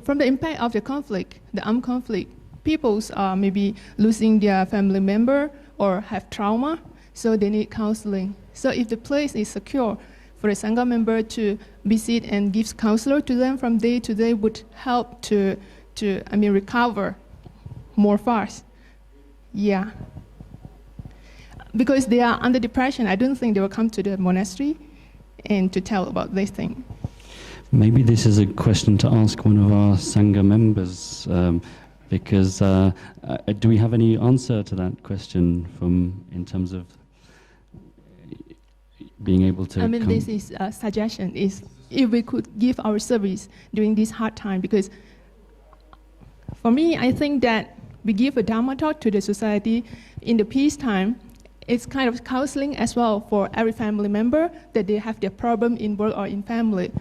G: from the impact of the conflict, the armed conflict, people are maybe losing their family member or have trauma, so they need counseling. So if the place is secure for a Sangha member to visit and give counselor to them from day to day would help to recover more fast. Yeah. Because they are under depression, I don't think they will come to the monastery and to tell about this thing.
A: Maybe this is a question to ask one of our Sangha members, because do we have any answer to that question in terms of being able to
G: this is a suggestion, is if we could give our service during this hard time, because for me, I think that we give a Dhamma talk to the society in the peacetime. It's kind of counseling as well for every family member that they have their problem in work or in family.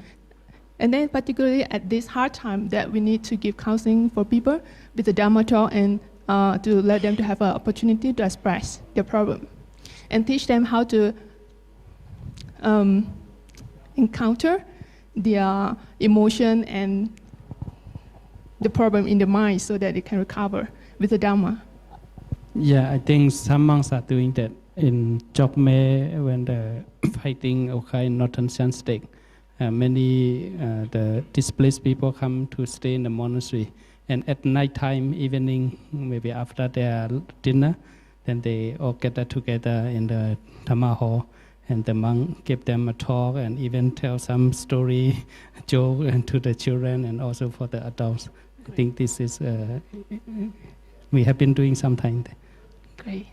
G: And then particularly at this hard time that we need to give counseling for people with the Dhamma talk and to let them to have an opportunity to express their problem and teach them how to encounter their emotion and the problem in the mind so that they can recover with the Dhamma.
O: Yeah, I think some monks are doing that in Jokme when the fighting occurs in northern Shan state. Many the displaced people come to stay in the monastery, and at night time, evening, maybe after their dinner, then they all gather together in the Dhamma hall, and the monk give them a talk and even tell some story, joke to the children and also for the adults. I think this is we have been doing sometime.
G: Great.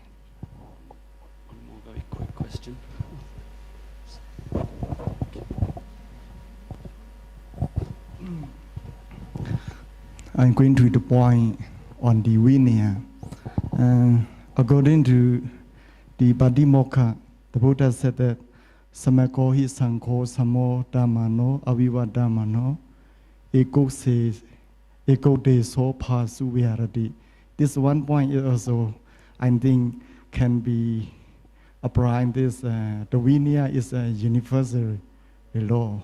A: One more very quick question.
L: I'm going to the point on the Vinaya. According to the Padimokkha, the Buddha said that Samako hi Sangho Samo Dhammano Aviva Dhammano Eko says Eko de so pasu viharati. This one point is also, I think, can be applied. This the Vinaya is a universal law.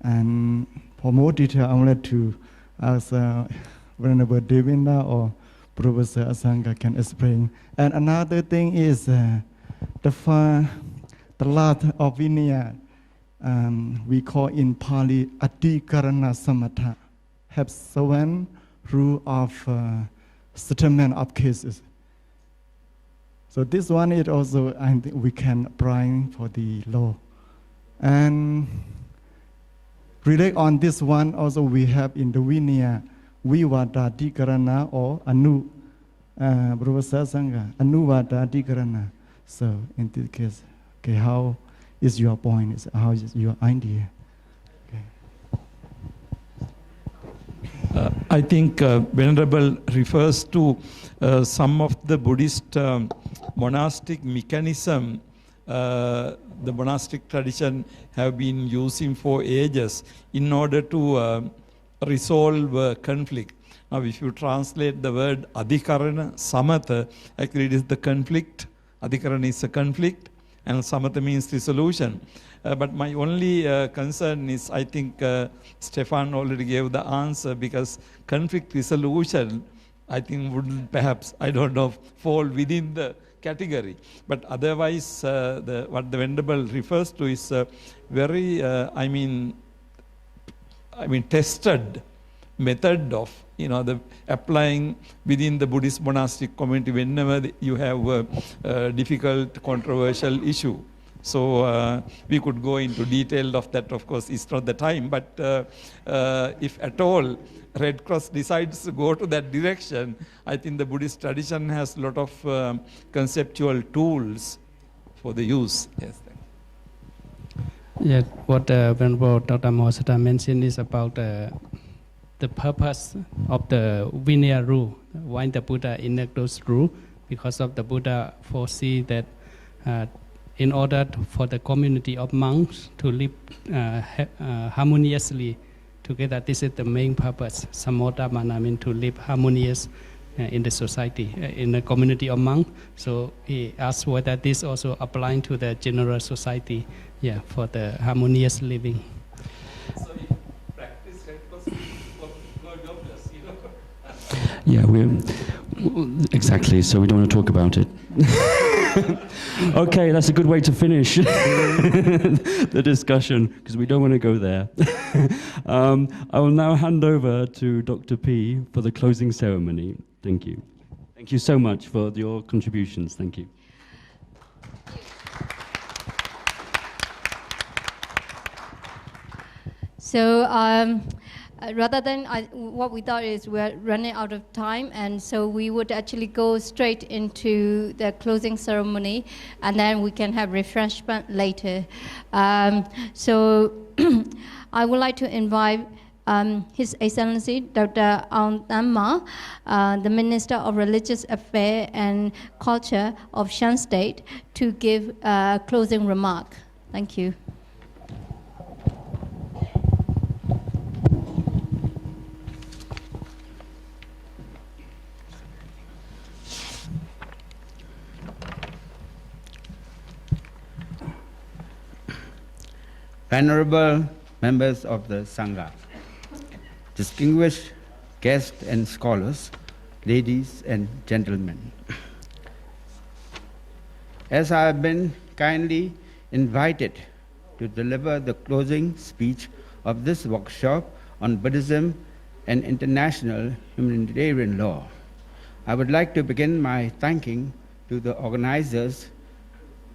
L: And for more detail, I wanted to ask Venerable Devinda or Professor Asanga can explain. And another thing is the last of Vinaya, we call in Pali Adhikarana Samatha, have 7 rule of settlement of cases. So this one is also, I think, we can apply for the law. And relate on this one, also we have in the Vinaya, Vivada Adhikarana or Anu, Professor Sangha, Anuvada Adhikarana. So in this case, okay, how is your point? How is your idea?
P: I think Venerable refers to some of the Buddhist monastic mechanism the monastic tradition have been using for ages in order to resolve conflict. Now, if you translate the word adhikarana, samatha, actually it is the conflict. Adhikarana is a conflict, and samatha means resolution. But my only concern is, I think Stefan already gave the answer, because conflict resolution, I think, would perhaps, I don't know, fall within the category. But otherwise, what the Venerable refers to is very, I mean, tested method of, the applying within the Buddhist monastic community whenever you have a difficult, controversial issue. So we could go into detail of that, of course, it's not the time, but if at all Red Cross decides to go to that direction, I think the Buddhist tradition has a lot of conceptual tools for the use. Yes.
O: Yeah, what Venerable Dr. Mahasata mentioned is about the purpose of the Vinaya rule, why the Buddha enacted those rules, because of the Buddha foresee that in order for the community of monks to live harmoniously together, this is the main purpose. Samodhamana means to live harmonious in the society, in the community of monks. So he asked whether this also applying to the general society, yeah, for the harmonious living.
P: So in practice, Red Cross go jobless, you know.
A: Yeah, exactly. So we don't want to talk about it. Okay, that's a good way to finish the discussion, because we don't want to go there. I will now hand over to Dr. P for the closing ceremony. Thank you. Thank you so much for your contributions. Thank you.
N: So rather than, what we thought is we're running out of time, and so we would actually go straight into the closing ceremony, and then we can have refreshment later. So I would like to invite His Excellency Dr. Aung Dhamma, the Minister of Religious Affairs and Culture of Shan State, to give a closing remark. Thank you.
S: Venerable members of the Sangha, distinguished guests and scholars, ladies and gentlemen. As I have been kindly invited to deliver the closing speech of this workshop on Buddhism and international humanitarian law, I would like to begin my thanking to the organizers,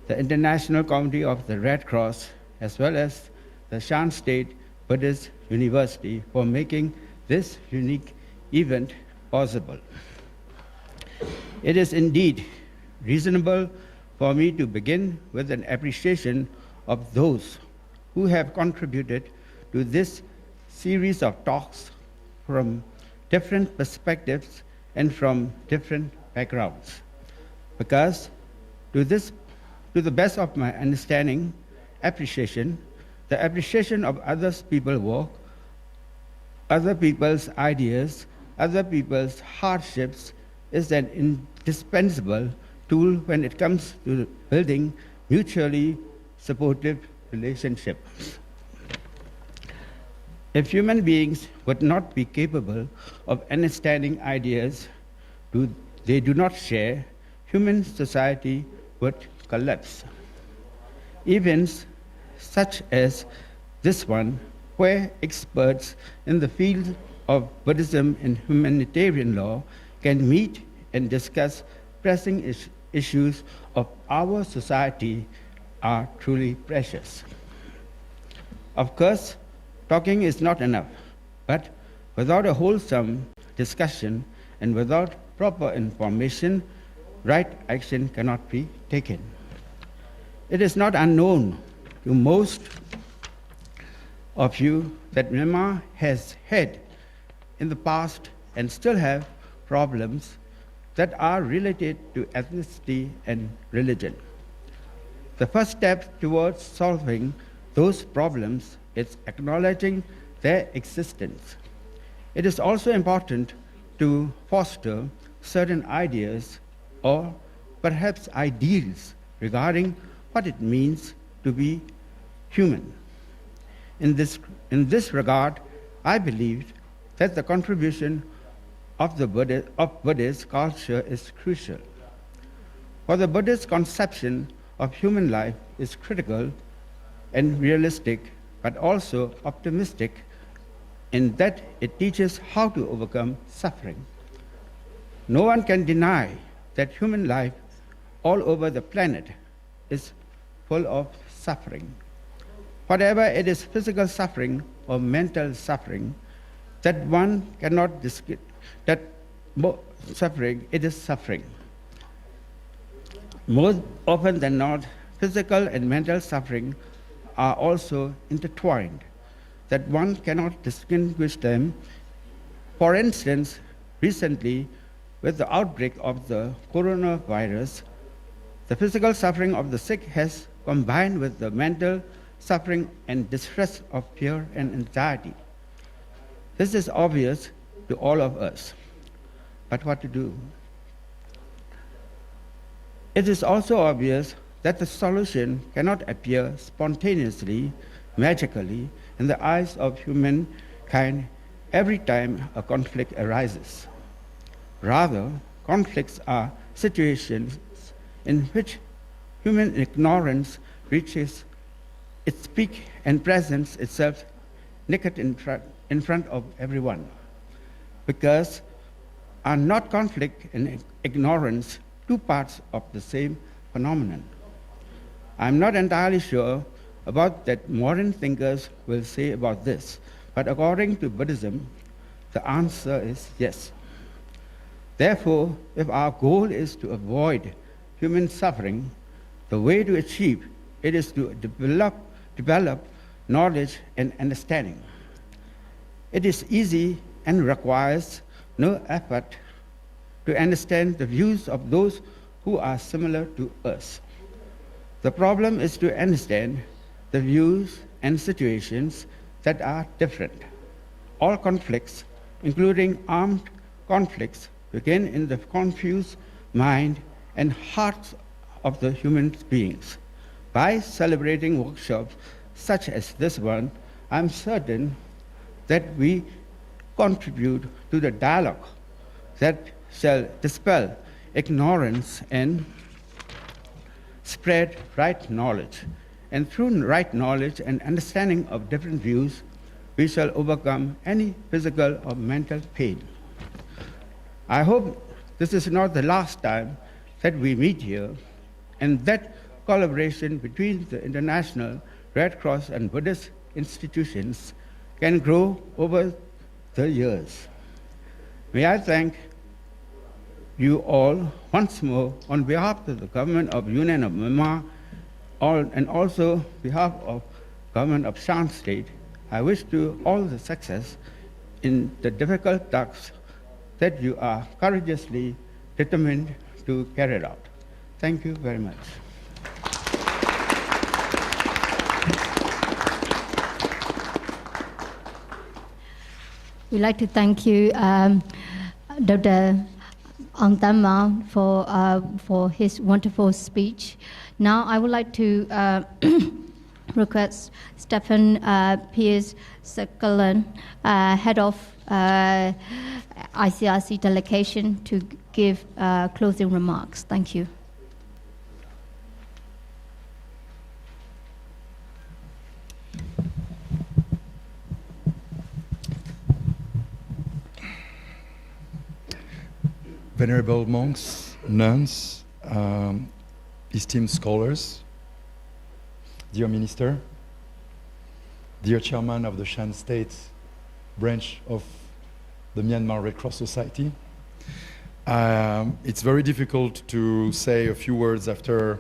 S: the International Committee of the Red Cross, as well as the Shan State Buddhist University for making this unique event possible. It is indeed reasonable for me to begin with an appreciation of those who have contributed to this series of talks from different perspectives and from different backgrounds. Because to the best of my understanding, the appreciation of others people's work, other people's ideas, other people's hardships is an indispensable tool when it comes to building mutually supportive relationships. If human beings would not be capable of understanding ideas they do not share, human society would collapse. Events such as this one, where experts in the field of Buddhism and humanitarian law can meet and discuss pressing issues of our society, are truly precious. Of course, talking is not enough, but without a wholesome discussion and without proper information, right action cannot be taken. It is not unknown to most of you that Myanmar has had in the past and still have problems that are related to ethnicity and religion. The first step towards solving those problems is acknowledging their existence. It is also important to foster certain ideas or perhaps ideals regarding what it means to be human. In this regard, I believe that the contribution of Buddhist culture is crucial. For the Buddhist conception of human life is critical and realistic, but also optimistic in that it teaches how to overcome suffering. No one can deny that human life all over the planet is full of suffering. Whatever it is, physical suffering or mental suffering, that one cannot discern, that suffering, it is suffering. More often than not, physical and mental suffering are also intertwined, that one cannot distinguish them. For instance, recently, with the outbreak of the coronavirus, the physical suffering of the sick has combined with the mental suffering and distress of fear and anxiety. This is obvious to all of us, but what to do? It is also obvious that the solution cannot appear spontaneously, magically, in the eyes of humankind every time a conflict arises. Rather, conflicts are situations in which human ignorance reaches its peak and presents itself naked in front of everyone. Because are not conflict and ignorance two parts of the same phenomenon? I'm not entirely sure about that modern thinkers will say about this, but according to Buddhism, the answer is yes. Therefore, if our goal is to avoid human suffering, the way to achieve it is to develop knowledge and understanding. It is easy and requires no effort to understand the views of those who are similar to us. The problem is to understand the views and situations that are different. All conflicts, including armed conflicts, begin in the confused mind and hearts of the human beings. By celebrating workshops such as this one, I'm certain that we contribute to the dialogue that shall dispel ignorance and spread right knowledge. And through right knowledge and understanding of different views, we shall overcome any physical or mental pain. I hope this is not the last time that we meet here, and that collaboration between the International Red Cross and Buddhist institutions can grow over the years. May I thank you all once more on behalf of the government of Union of Myanmar and also behalf of government of Shan State. I wish you all the success in the difficult tasks that you are courageously determined to carry out. Thank you very much.
N: We'd like to thank you, Dr. Dhamma, for his wonderful speech. Now I would like to request Stephen Pierce Sakalan, head of ICRC delegation, to give closing remarks. Thank you.
B: Venerable monks, nuns, esteemed scholars, dear minister, dear chairman of the Shan State branch of the Myanmar Red Cross Society. It's very difficult to say a few words after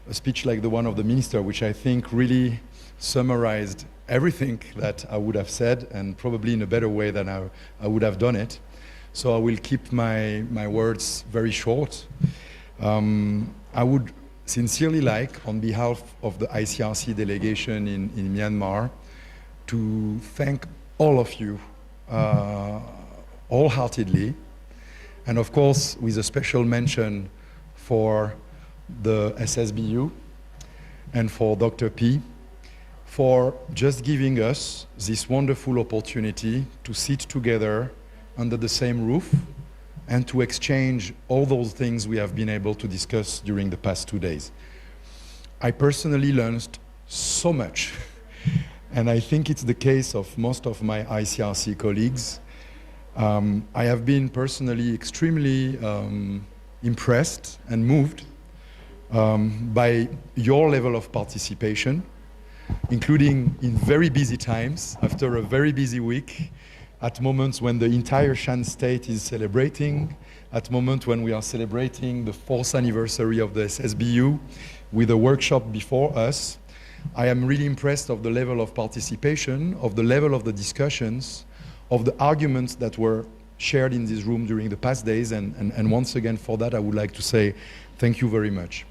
B: a speech like the one of the minister, which I think really summarized everything that I would have said, and probably in a better way than I would have done it. So I will keep my words very short. I would sincerely like, on behalf of the ICRC delegation in Myanmar, to thank all of you wholeheartedly, and of course with a special mention for the SSBU and for Dr. P, for just giving us this wonderful opportunity to sit together under the same roof and to exchange all those things we have been able to discuss during the past 2 days. I personally learned so much, and I think it's the case of most of my ICRC colleagues. I have been personally extremely impressed and moved by your level of participation, including in very busy times, after a very busy week, at moments when the entire Shan state is celebrating, at moments when we are celebrating the 4th anniversary of the SSBU with a workshop before us. I am really impressed of the level of participation, of the level of the discussions, of the arguments that were shared in this room during the past days, and once again for that I would like to say thank you very much.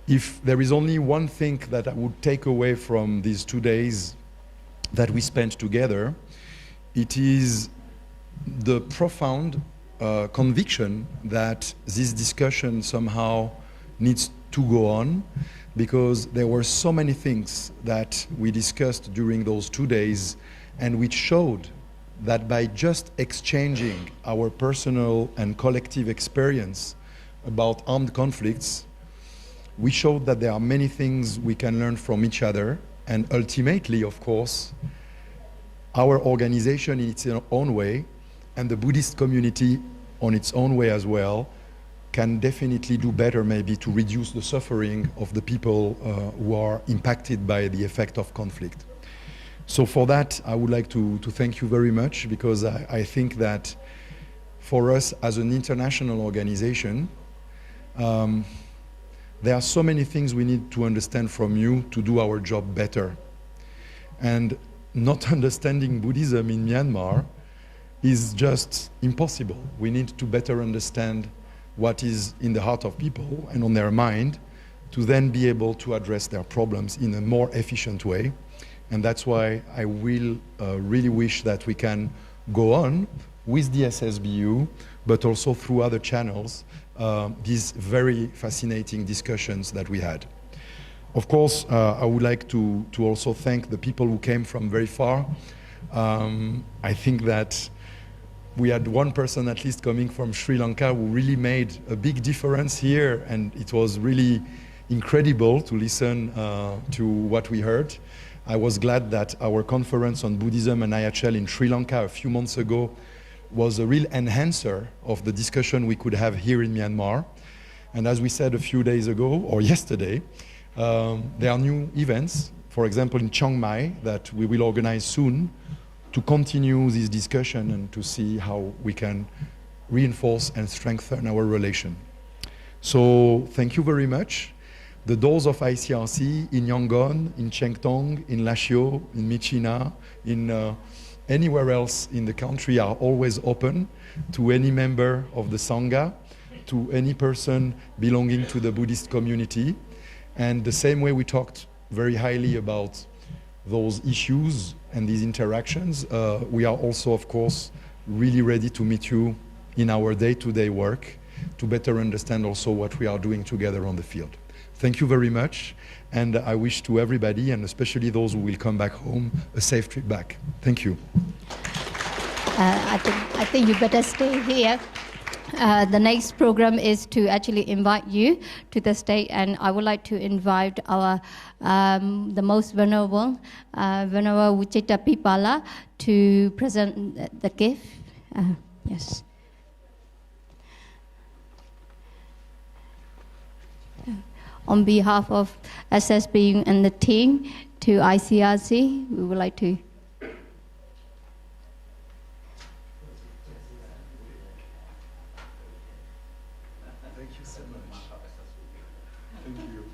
B: If there is only one thing that I would take away from these 2 days that we spent together, it is the profound conviction that this discussion somehow needs to go on, because there were so many things that we discussed during those 2 days, and which showed that by just exchanging our personal and collective experience about armed conflicts, we showed that there are many things we can learn from each other, and ultimately, of course, our organization in its own way, and the Buddhist community on its own way as well, can definitely do better maybe to reduce the suffering of the people who are impacted by the effect of conflict. So for that, I would like to thank you very much, because I think that for us as an international organization, there are so many things we need to understand from you to do our job better. And not understanding Buddhism in Myanmar is just impossible. We need to better understand what is in the heart of people and on their mind, to then be able to address their problems in a more efficient way. And that's why I will really wish that we can go on with the SSBU, but also through other channels, these very fascinating discussions that we had. Of course, I would like to also thank the people who came from very far. I think that we had one person at least coming from Sri Lanka who really made a big difference here, and it was really incredible to listen to what we heard. I was glad that our conference on Buddhism and IHL in Sri Lanka a few months ago was a real enhancer of the discussion we could have here in Myanmar. And as we said a few days ago, or yesterday, there are new events, for example in Chiang Mai, that we will organize soon to continue this discussion and to see how we can reinforce and strengthen our relation. So thank you very much. The doors of ICRC in Yangon, in Chengtong, in Lashio, in Myitkyina, in anywhere else in the country are always open to any member of the Sangha, to any person belonging to the Buddhist community. And the same way we talked very highly about those issues and these interactions, we are also, of course, really ready to meet you in our day-to-day work to better understand also what we are doing together on the field. Thank you very much, and I wish to everybody, and especially those who will come back home, a safe trip back. Thank you.
N: I think you better stay here. The next program is to actually invite you to the stage, and I would like to invite our the most venerable Wuchita Pipala to present the gift. Yes. On behalf of SSBU and the team to ICRC, we would like to
B: Thank you so much. Thank you.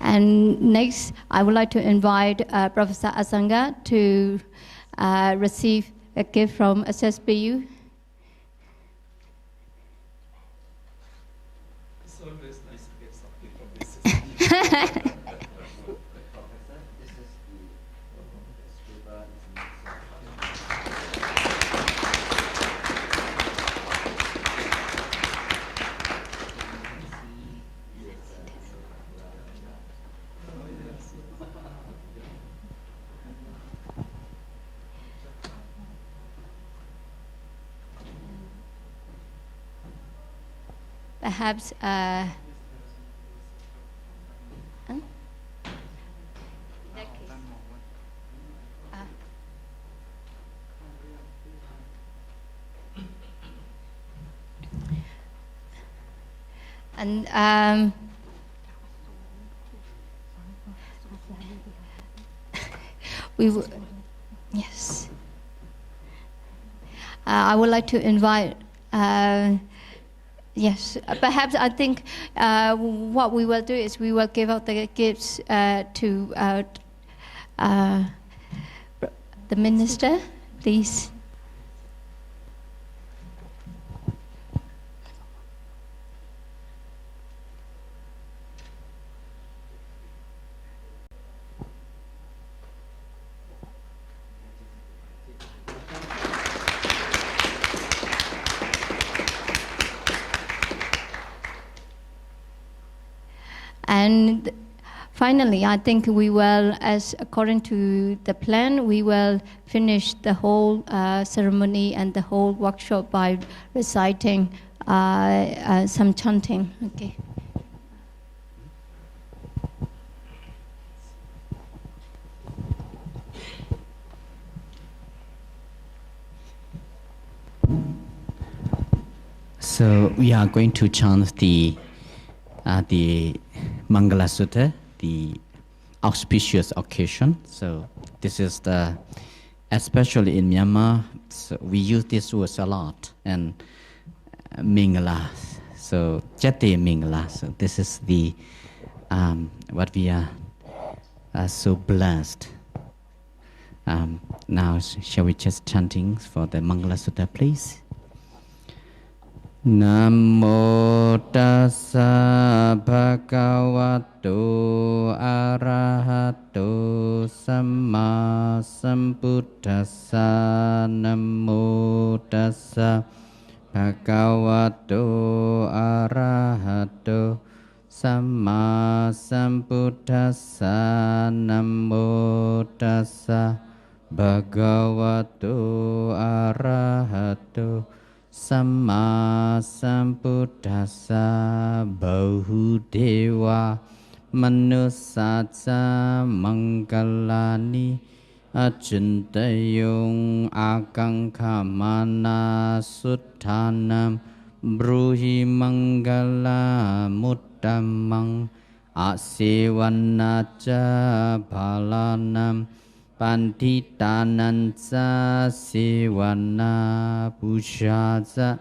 N: And next, I would like to invite Professor Asanga to receive a gift from SSBU.
P: It's always nice to get something from this.
N: Perhaps And yes. I would like to invite, yes, perhaps I think what we will do is we will give out the gifts to the minister, please. And finally, I think we will, as according to the plan, we will finish the whole ceremony and the whole workshop by reciting some chanting. Okay.
T: So we are going to chant the Mangala Sutta, the auspicious occasion. So this is the, especially in Myanmar, so we use this word a lot, and Mingala. So Jate Mingala. So this is the what we are so blessed. Now shall we just chanting for the Mangala Sutta, please? Namo tassa bhagavato arahato samma sambuddhassa. Namo tassa bhagavato arahato samma sambuddhassa. Namo tassa bhagavato arahato Samma Sambuddhassa. Bahudeva Manusatsa Mangalani Achintayong Akankamana Suttanam Bruhi Mangala Muddamang Asevanacha Bhalanam Pantitanansa Sevana Pushaza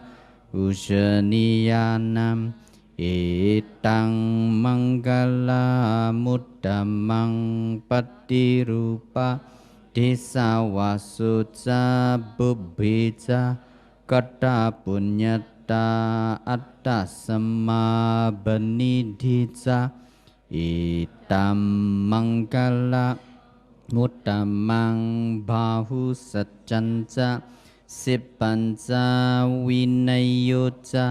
T: Pushaniyanam Etang Mangala Muddamang Patirupa Desawasutsa Bubbhija Kata Punyata Atta Samma Benidhija Etam Mangala Muddamang Bahu Satchanca Sipanca Vinayoca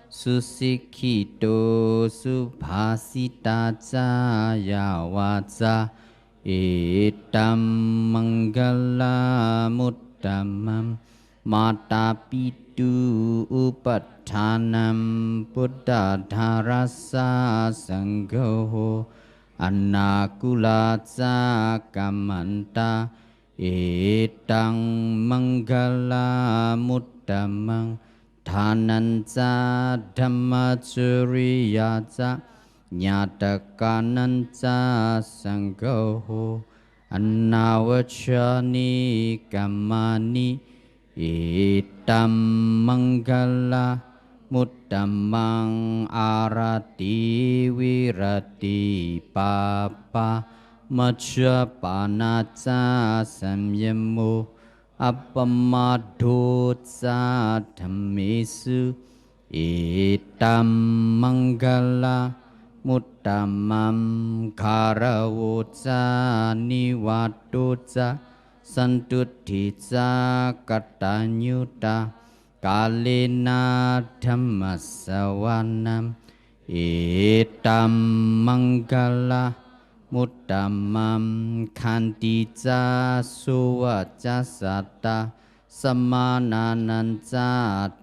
T: Susikhito Subhasitaca Yawaca Etam Mangala Muddamam Mata Pitu Upathanam Buddha Dharasa Sangho Anakulaca Kamanta Etang Mangala Muddamang Dhananca Dhammacuriyaca Nyatakananca Sangho Anavachani Kamani Etam Mangala Muddamang Arati Virati Papa Majapanaca Samyamo Appamadotsa Dhammesu Etam Mangala Muddamam Karavotsa Nivatotsa Santutthica Katanyuta Kalena Dhammasavanam Etam Mangala Muddamam Khantica Suvacasata Samanananca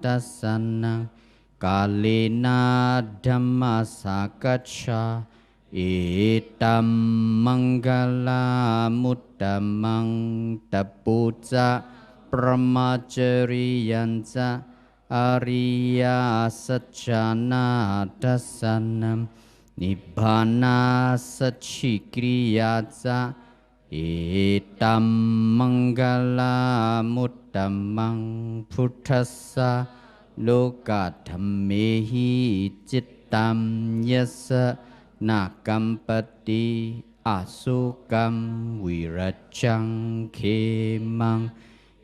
T: Dasanang Kalena Dhammasakacha Etam Mangala Muddamang Tapuca Brahmacariyanca Ariya Satchana Dasanam Nibbana Satchikriyaza Etam Mangala Muttamang Puttasa Lokathammehi Chittam Yasa Nakampati Asukam Virachang Khemang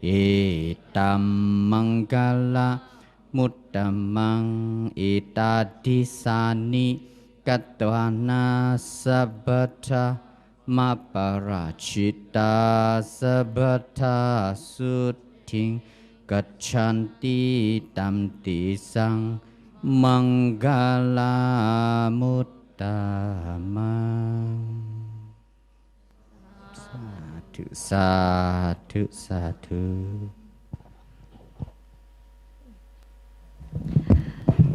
T: Etam Mangala Muttamang Etadisani Katwana Sabbata Maparachita Sabbata Suting Gachanti Tamti Sang Mangala Muttamang. Sadhu, sadhu.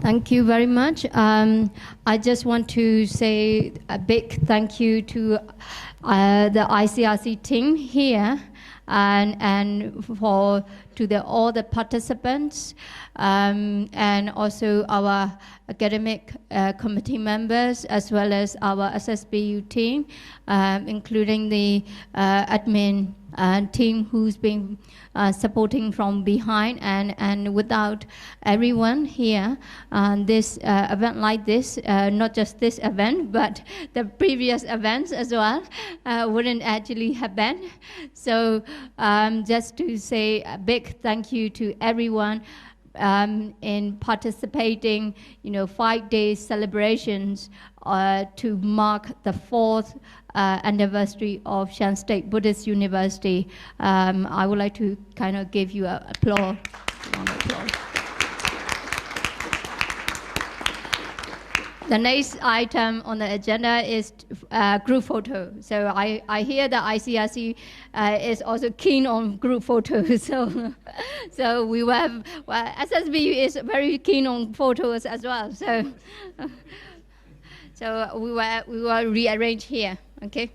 N: Thank you very much. I just want to say a big thank you to the ICRC team here and for all the participants and also our academic committee members as well as our SSBU team, including the admin team who's been supporting from behind, and without everyone here, this event like this, not just this event, but the previous events as well, wouldn't actually happen. So just to say a big thank you to everyone in participating, 5 days celebrations to mark the 4th anniversary of Shan State Buddhist University. I would like to kind of give you an applause. The next item on the agenda is group photo. So I hear that ICRC is also keen on group photos. So we will have, SSBU is very keen on photos as well. So we will rearrange here. Okay.